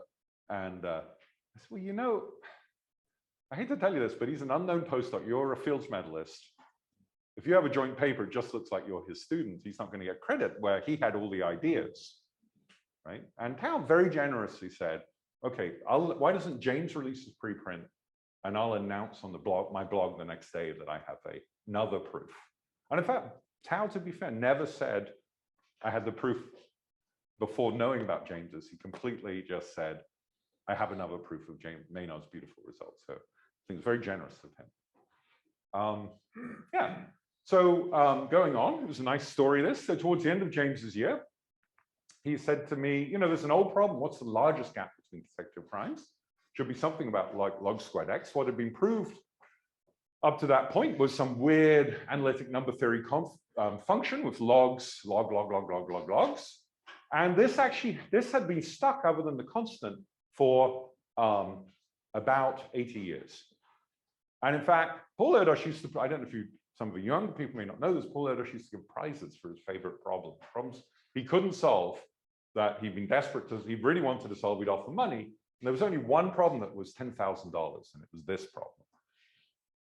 S3: And I said, well, you know, I hate to tell you this, but he's an unknown postdoc. You're a Fields medalist. If you have a joint paper, it just looks like you're his student. He's not going to get credit where he had all the ideas, right? And Tao very generously said, okay, why doesn't James release his preprint and I'll announce on the blog, my blog the next day that I have another proof. And in fact, Tao, to be fair, never said I had the proof before knowing about James's. He completely just said, I have another proof of James Maynard's beautiful results. So I think it's very generous of him. Yeah, so going on, it was a nice story this. So towards the end of James's year, he said to me, you know, there's an old problem. What's the largest gap between consecutive primes? Should be something about like log squared x. What had been proved up to that point was some weird analytic number theory function with logs, logs. And this had been stuck other than the constant for about 80 years. And in fact, Paul Erdos used to, I don't know if some of the young people may not know this, Paul Erdos used to give prizes for his favorite problems he couldn't solve that he'd been desperate to, he really wanted to solve, he'd offer money. And there was only one problem that was $10,000, and it was this problem.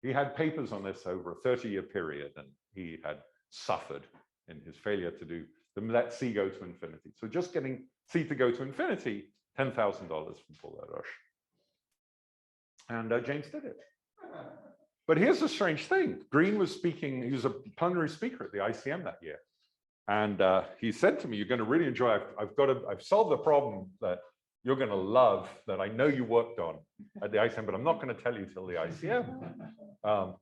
S3: He had papers on this over a 30-year period, and he had suffered in his failure to do the let C go to infinity. So just getting C to go to infinity, $10,000 from Paul Erdos. And James did it. But here's the strange thing. Green was speaking, he was a plenary speaker at the ICM that year. And he said to me, you're going to really enjoy, I've solved the problem that you're going to love, that I know you worked on at the ICM, but I'm not going to tell you till the ICM.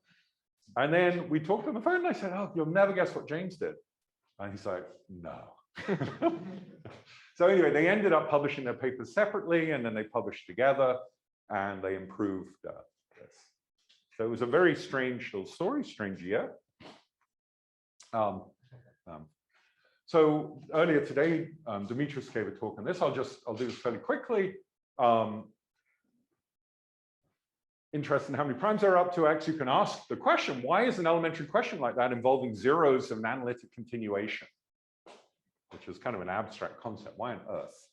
S3: And then we talked on the phone, and I said, oh, you'll never guess what James did. And he's like, no. So anyway, they ended up publishing their papers separately, and then they published together, and they improved this. So it was a very strange little story, strange year. So earlier today, Demetrius gave a talk on this. I'll do this fairly quickly. Interested in how many primes there are up to X, you can ask the question, why is an elementary question like that involving zeros of an analytic continuation? Which is kind of an abstract concept. Why on earth?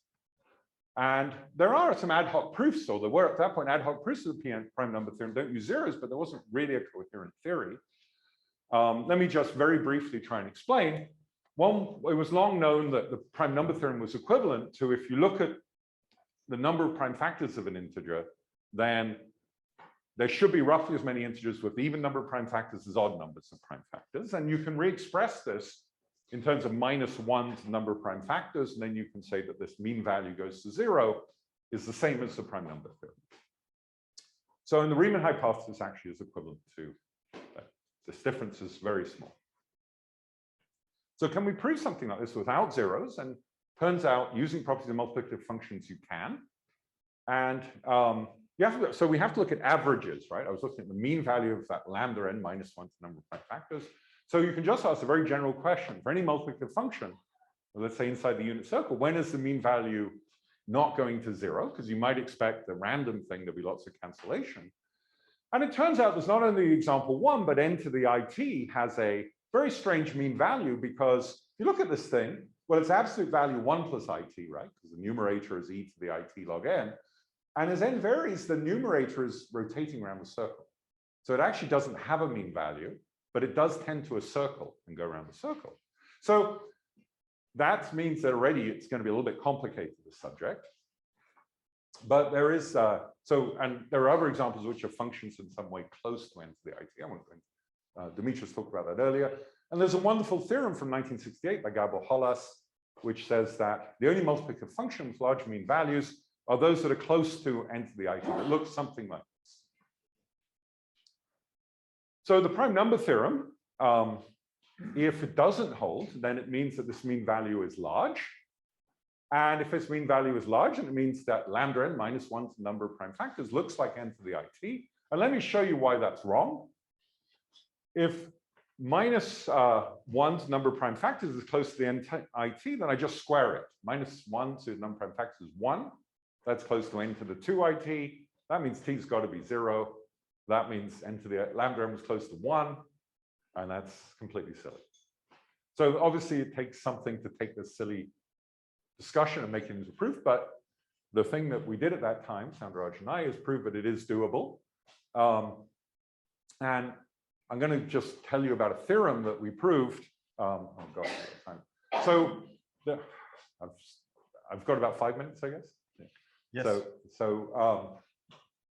S3: And there are some ad hoc proofs, or there were at that point ad hoc proofs of the prime number theorem don't use zeros, but there wasn't really a coherent theory. Let me just very briefly try and explain. One, it was long known that the prime number theorem was equivalent to, if you look at the number of prime factors of an integer, then there should be roughly as many integers with even number of prime factors as odd numbers of prime factors. And you can re-express this in terms of -1 to the number of prime factors, and then you can say that this mean value goes to 0 is the same as the prime number theorem. So in the Riemann hypothesis actually is equivalent to that. This difference is very small. So can we prove something like this without zeros? And turns out using properties of multiplicative functions you can. And so we have to look at averages, right? I was looking at the mean value of that lambda n -1 to the number of prime factors. So you can just ask a very general question. For any multiplicative function, let's say inside the unit circle, when is the mean value not going to 0? Because you might expect the random thing, there'll be lots of cancellation. And it turns out there's not only example 1, but n to the IT has a very strange mean value, because if you look at this thing, well, it's absolute value 1 plus IT, right? Because the numerator is e to the IT log n. And as n varies, the numerator is rotating around the circle. So it actually doesn't have a mean value, but it does tend to a circle and go around the circle. So that means that already it's going to be a little bit complicated, the subject. But there is, and there are other examples which are functions in some way close to n to the IT. I won't go into, Demetrius talked about that earlier. And there's a wonderful theorem from 1968 by Gabor Hollas, which says that the only multiplicative functions with large mean values are those that are close to n to the IT. It looks something like this. So the prime number theorem, if it doesn't hold, then it means that this mean value is large. And if this mean value is large, then it means that lambda n -1 to the number of prime factors looks like n to the IT. And let me show you why that's wrong. If -1 to the number of prime factors is close to the n to IT, then I just square it. -1 to the number of prime factors is 1. That's close to n to the 2 IT. That means t's got to be 0. That means n to the lambda n was close to 1. And that's completely silly. So obviously it takes something to take this silly discussion and make it into proof, but the thing that we did at that time, Soundaraj and I, is prove that it is doable. And I'm going to just tell you about a theorem that we proved. Oh gosh, so I've got about 5 minutes, I guess.
S1: Yes.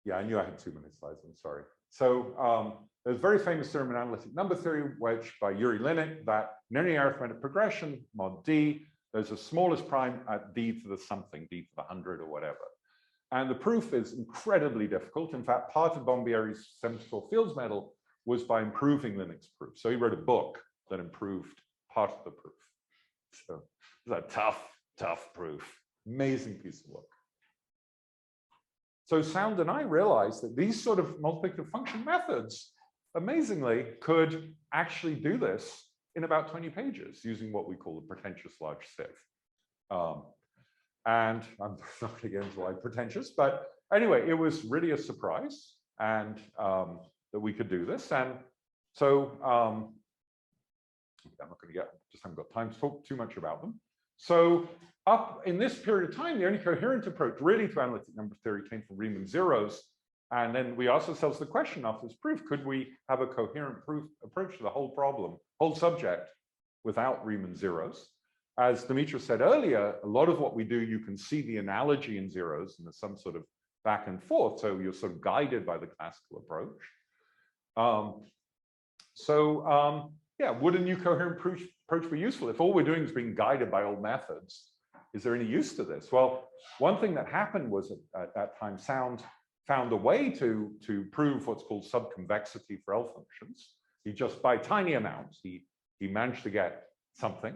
S3: Yeah, I knew I had 2 minutes slides. I'm sorry. So there's a very famous theorem in analytic number theory, which by Yuri Linnik, that in any arithmetic progression, mod D, there's a smallest prime at D to the something, D to the 100 or whatever. And the proof is incredibly difficult. In fact, part of Bombieri's 74 Fields Medal was by improving Linnik's proof. So he wrote a book that improved part of the proof. So it's a tough, tough proof. Amazing piece of work. So Sound and I realized that these sort of multiplicative function methods, amazingly, could actually do this in about 20 pages using what we call the pretentious large sieve. And I'm not going to get into like pretentious, but anyway, it was really a surprise and that we could do this. And so I'm not going to just haven't got time to talk too much about them. So up in this period of time, the only coherent approach really to analytic number theory came from Riemann zeros. And then we asked ourselves the question after this proof, could we have a coherent approach to the whole problem, whole subject, without Riemann zeros? As Dimitris said earlier, a lot of what we do, you can see the analogy in zeros, and there's some sort of back and forth. So you're sort of guided by the classical approach. Yeah, would a new coherent approach be useful? If all we're doing is being guided by old methods, is there any use to this? Well, one thing that happened was at that time, Sound found a way to prove what's called subconvexity for L functions. He just, by tiny amounts, he managed to get something.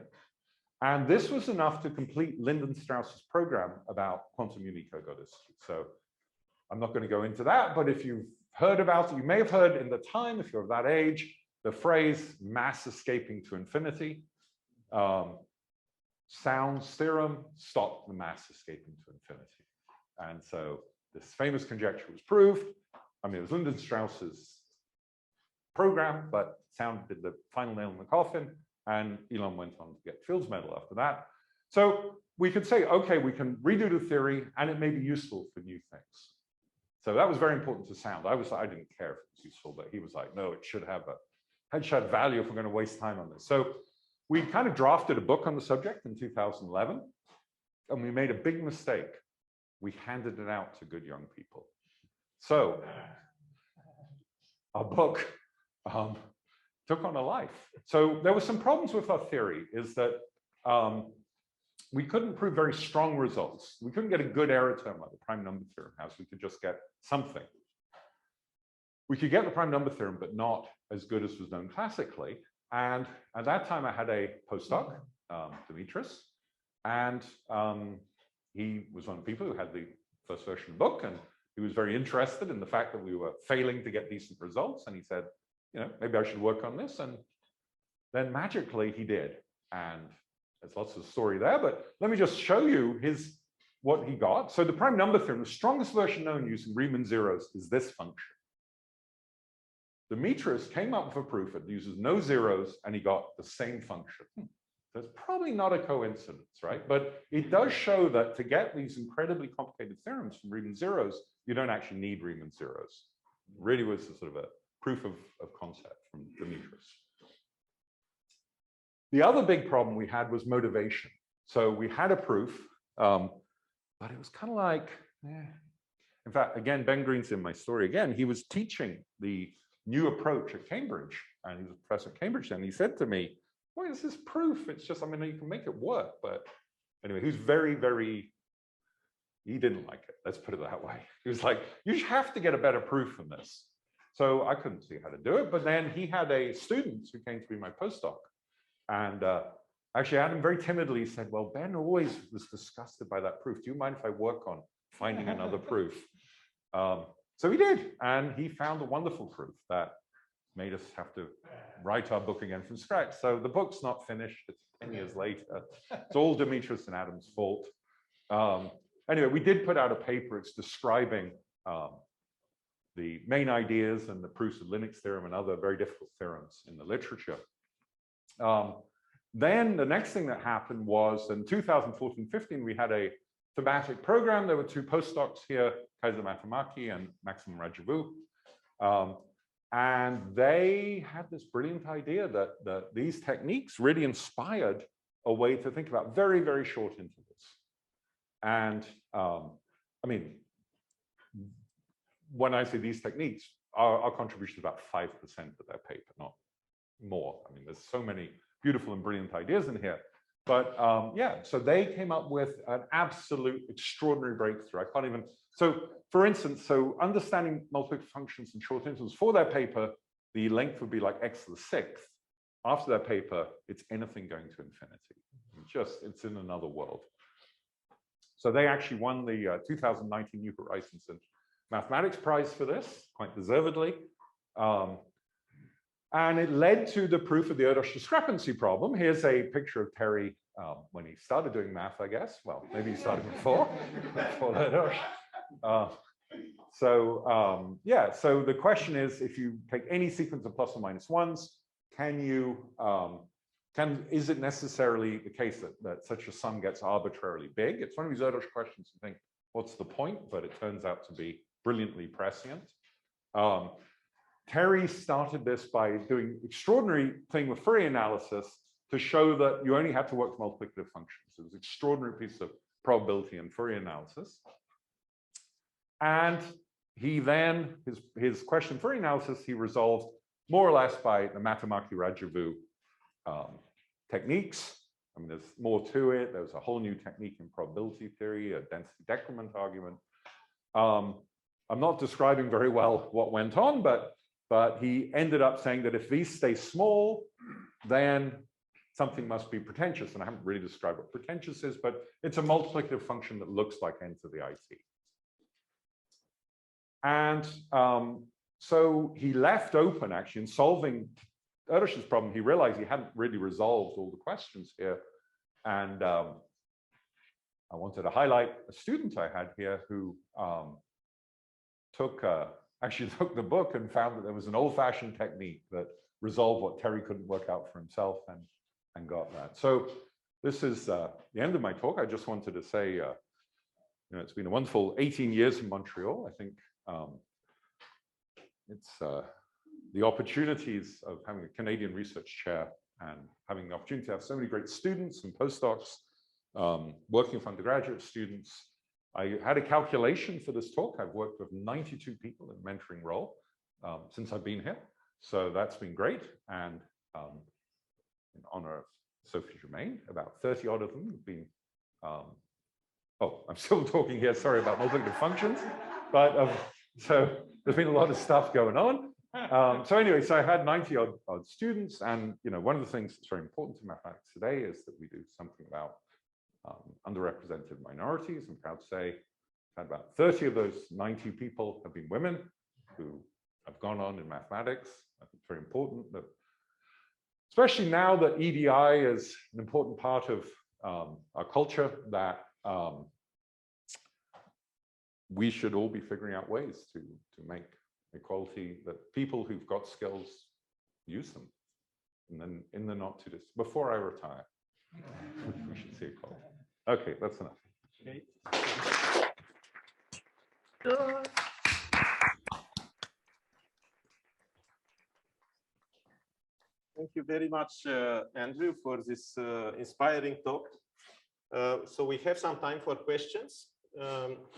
S3: And this was enough to complete Lindenstrauss's program about quantum unicogodicity. So I'm not going to go into that, but if you've heard about it, you may have heard in the time, if you're of that age, the phrase mass escaping to infinity. Sound's theorem stopped the mass escaping to infinity. And so this famous conjecture was proved. I mean, it was Lindenstrauss's program, but Sound did the final nail in the coffin, and Elon went on to get Fields Medal after that. So we could say, okay, we can redo the theory, and it may be useful for new things. So that was very important to Sound. I didn't care if it was useful, but he was like, no, it should have value if we're going to waste time on this. So we kind of drafted a book on the subject in 2011, and we made a big mistake. We handed it out to good young people. So our book took on a life. So there were some problems with our theory, is that we couldn't prove very strong results. We couldn't get a good error term like the prime number theorem has. We could just get something. We could get the prime number theorem, but not as good as was known classically. And at that time, I had a postdoc, Dimitris, and he was one of the people who had the first version of the book, and he was very interested in the fact that we were failing to get decent results. And he said, you know, maybe I should work on this. And then magically he did. And there's lots of story there, but let me just show you what he got. So the prime number theorem, the strongest version known using Riemann zeros, is this function. Dimitris came up with a proof that uses no zeros, and he got the same function. That's probably not a coincidence, right? But it does show that to get these incredibly complicated theorems from Riemann zeros, you don't actually need Riemann zeros. It really was a sort of a proof of concept from Dimitris. The other big problem we had was motivation. So we had a proof, but it was kind of like, in fact, again, Ben Green's in my story again. He was teaching the new approach at Cambridge, and he was a professor at Cambridge, and he said to me, "What is this proof? It's just, I mean, you can make it work." But anyway, he was very, very, he didn't like it. Let's put it that way. He was like, "You have to get a better proof than this." So I couldn't see how to do it. But then he had a student who came to be my postdoc. And actually, Adam very timidly said, "Well, Ben always was disgusted by that proof. Do you mind if I work on finding another proof?" So he did. And he found a wonderful proof that made us have to write our book again from scratch. So the book's not finished. It's 10 years later. It's all Dimitris and Adam's fault. Anyway, we did put out a paper. It's describing the main ideas and the proofs of Linnik's theorem and other very difficult theorems in the literature. Then the next thing that happened was in 2014-15, we had a thematic program. There were two postdocs here, Kaiser Matamaki and Maxime Rajavu. And they had this brilliant idea that these techniques really inspired a way to think about very, very short intervals. And I mean, when I say these techniques, our contribution is about 5% of their paper, not more. I mean, there's so many beautiful and brilliant ideas in here. But yeah, so they came up with an absolute extraordinary breakthrough. I can't even, so for instance, so understanding multiplicative functions in short intervals for their paper, the length would be like x to the sixth. After their paper, it's anything going to infinity. It's in another world. So they actually won the 2019 New Horizons in Mathematics Prize for this, quite deservedly. And it led to the proof of the Erdős discrepancy problem. Here's a picture of Terry when he started doing math, I guess. Well, maybe he started before Erdős. Yeah, so the question is, if you take any sequence of plus or minus ones, is it necessarily the case that such a sum gets arbitrarily big? It's one of these Erdős questions you think, what's the point? But it turns out to be brilliantly prescient. Terry started this by doing extraordinary thing with Fourier analysis to show that you only have to work with multiplicative functions. It was an extraordinary piece of probability and Fourier analysis. And he then, his question Fourier analysis, he resolved more or less by the Matamaki-Rajavu techniques. I mean, there's more to it. There's a whole new technique in probability theory, a density decrement argument. I'm not describing very well what went on, but he ended up saying that if these stay small, then something must be pretentious. And I haven't really described what pretentious is, but it's a multiplicative function that looks like n to the IT. And so he left open, actually, in solving Erdős's problem, he realized he hadn't really resolved all the questions here. And I wanted to highlight a student I had here who actually took the book and found that there was an old-fashioned technique that resolved what Terry couldn't work out for himself, and got that. So this is the end of my talk. I just wanted to say, it's been a wonderful 18 years in Montreal. I think it's the opportunities of having a Canadian research chair and having the opportunity to have so many great students and postdocs, working with undergraduate students. I had a calculation for this talk. I've worked with 92 people in mentoring role since I've been here. So that's been great. And in honor of Sophie Jermaine, about 30 odd of them have been, I'm still talking here, sorry about multiplicative functions, but so there's been a lot of stuff going on. So anyway, so I had 90 odd students, and one of the things that's very important to mathematics today is that we do something about underrepresented minorities. I'm proud to say that about 30 of those 90 people have been women who have gone on in mathematics. I think it's very important that, especially now that EDI is an important part of our culture, that we should all be figuring out ways to make equality, that people who've got skills use them. And then in the not too distant, before I retire, we should see equality. Okay, that's enough. Okay.
S1: Thank you very much, Andrew, for this inspiring talk. So we have some time for questions.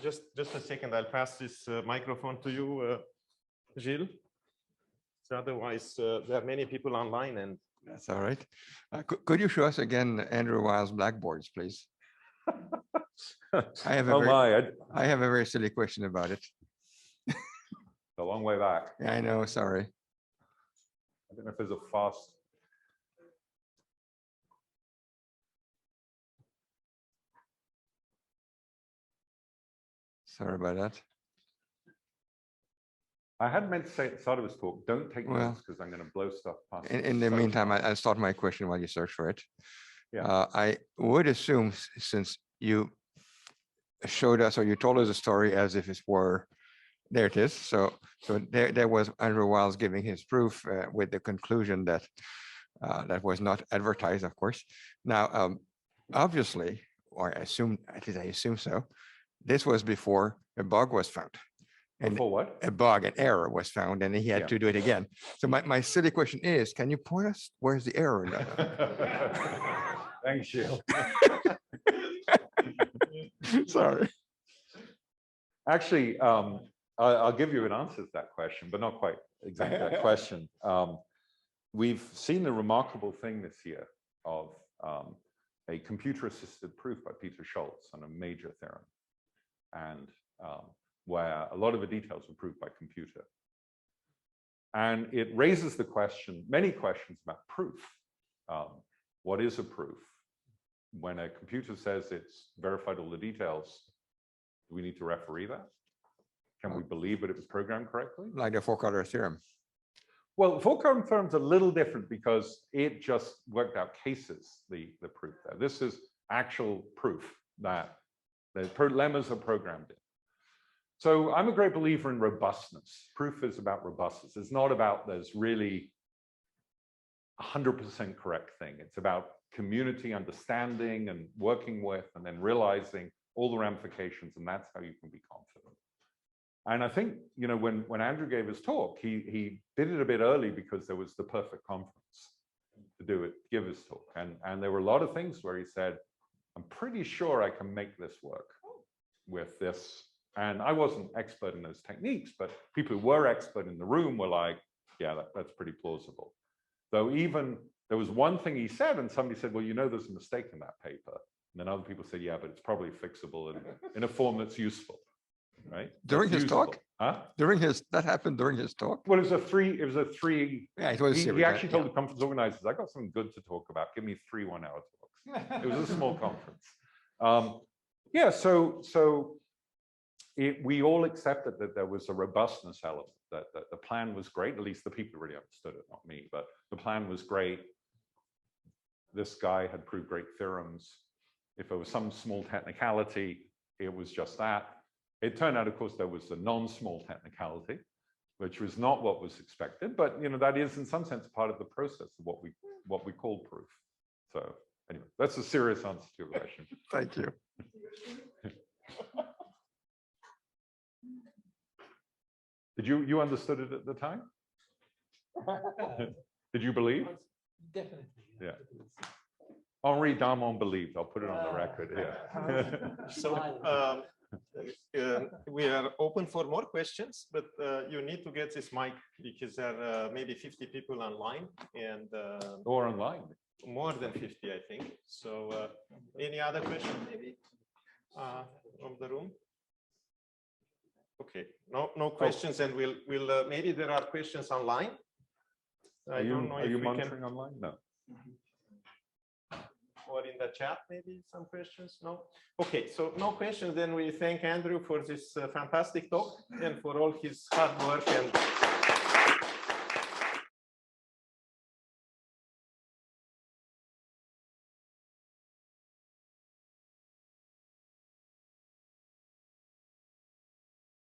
S1: Just a second, I'll pass this microphone to you, Gilles. So otherwise, there are many people online, and
S4: that's all right. Could you show us again Andrew Weil's blackboards, please? I have a very silly question about it.
S3: A long way back.
S4: Yeah, I know. Sorry.
S3: I don't know if there's a fast.
S4: Sorry about that.
S3: I had meant to say at the start of this talk, don't take notes because I'm going to blow stuff past.
S4: In the meantime, I'll start my question while you search for it.
S3: Yeah.
S4: I would assume, since you showed us, or you told us a story as if it were, there it is. So there was Andrew Wiles giving his proof with the conclusion that that was not advertised, of course. Now, obviously, or at least I assume so. This was before a bug was found. And
S3: For what?
S4: a bug, an error was found, and he had
S3: Yeah.
S4: to do it again. So my silly question is, can you point us where's the error in that?
S3: Thanks, you.
S4: Sorry.
S3: Actually, I'll give you an answer to that question, but not quite exactly that question. We've seen the remarkable thing this year of a computer-assisted proof by Peter Schultz on a major theorem, and where a lot of the details were proved by computer. And it raises the question, many questions about proof. What is a proof? When a computer says it's verified all the details, do we need to referee that? Can we believe that it was programmed correctly?
S4: Like the four-color theorem.
S3: Well, the four-color theorem's a little different because it just worked out cases, the proof there. This is actual proof that the lemmas are programmed in. So I'm a great believer in robustness. Proof is about robustness. It's not about there's really 100% correct thing. It's about community understanding and working with and then realizing all the ramifications, and that's how you can be confident. And I think, you know, when Andrew gave his talk, he did it a bit early because there was the perfect conference to give his talk. And there were a lot of things where he said, I'm pretty sure I can make this work with this. And I wasn't expert in those techniques, but people who were expert in the room were like, yeah, that's pretty plausible. Though even there was one thing he said, and somebody said, well, you know, there's a mistake in that paper. And then other people said, yeah, but it's probably fixable in a form that's useful, right?
S4: During his talk?
S3: Huh?
S4: That happened during his talk?
S3: Well, it was a three.
S4: Yeah, it was a series,
S3: he actually told
S4: yeah.
S3: the conference organizers, I got something good to talk about. Give me 3 one-hour talks. It was a small conference. Yeah, so we all accepted that there was a robustness element, that the plan was great. At least the people really understood it, not me, but the plan was great. This guy had proved great theorems. If there was some small technicality, it was just that. It turned out, of course, there was a non-small technicality, which was not what was expected. But you know, that is, in some sense, part of the process of what we call proof. So anyway, that's a serious answer to your question.
S4: Thank you.
S3: Did you understood it at the time? Did you believe?
S2: Definitely.
S3: Yeah. Henri Darmon believed. I'll put it on the record here.
S1: So we are open for more questions, but you need to get this mic because there are maybe 50 people online and
S3: Or online.
S1: more than 50, I think. So any other question maybe from the room? Okay, no questions, and we'll maybe there are questions online. I don't know
S3: Are
S1: if
S3: you
S1: we
S3: monitoring
S1: can,
S3: online? No.
S1: or in the chat, maybe some questions. No. Okay, so no questions. Then we thank Andrew for this fantastic talk and for all his hard work and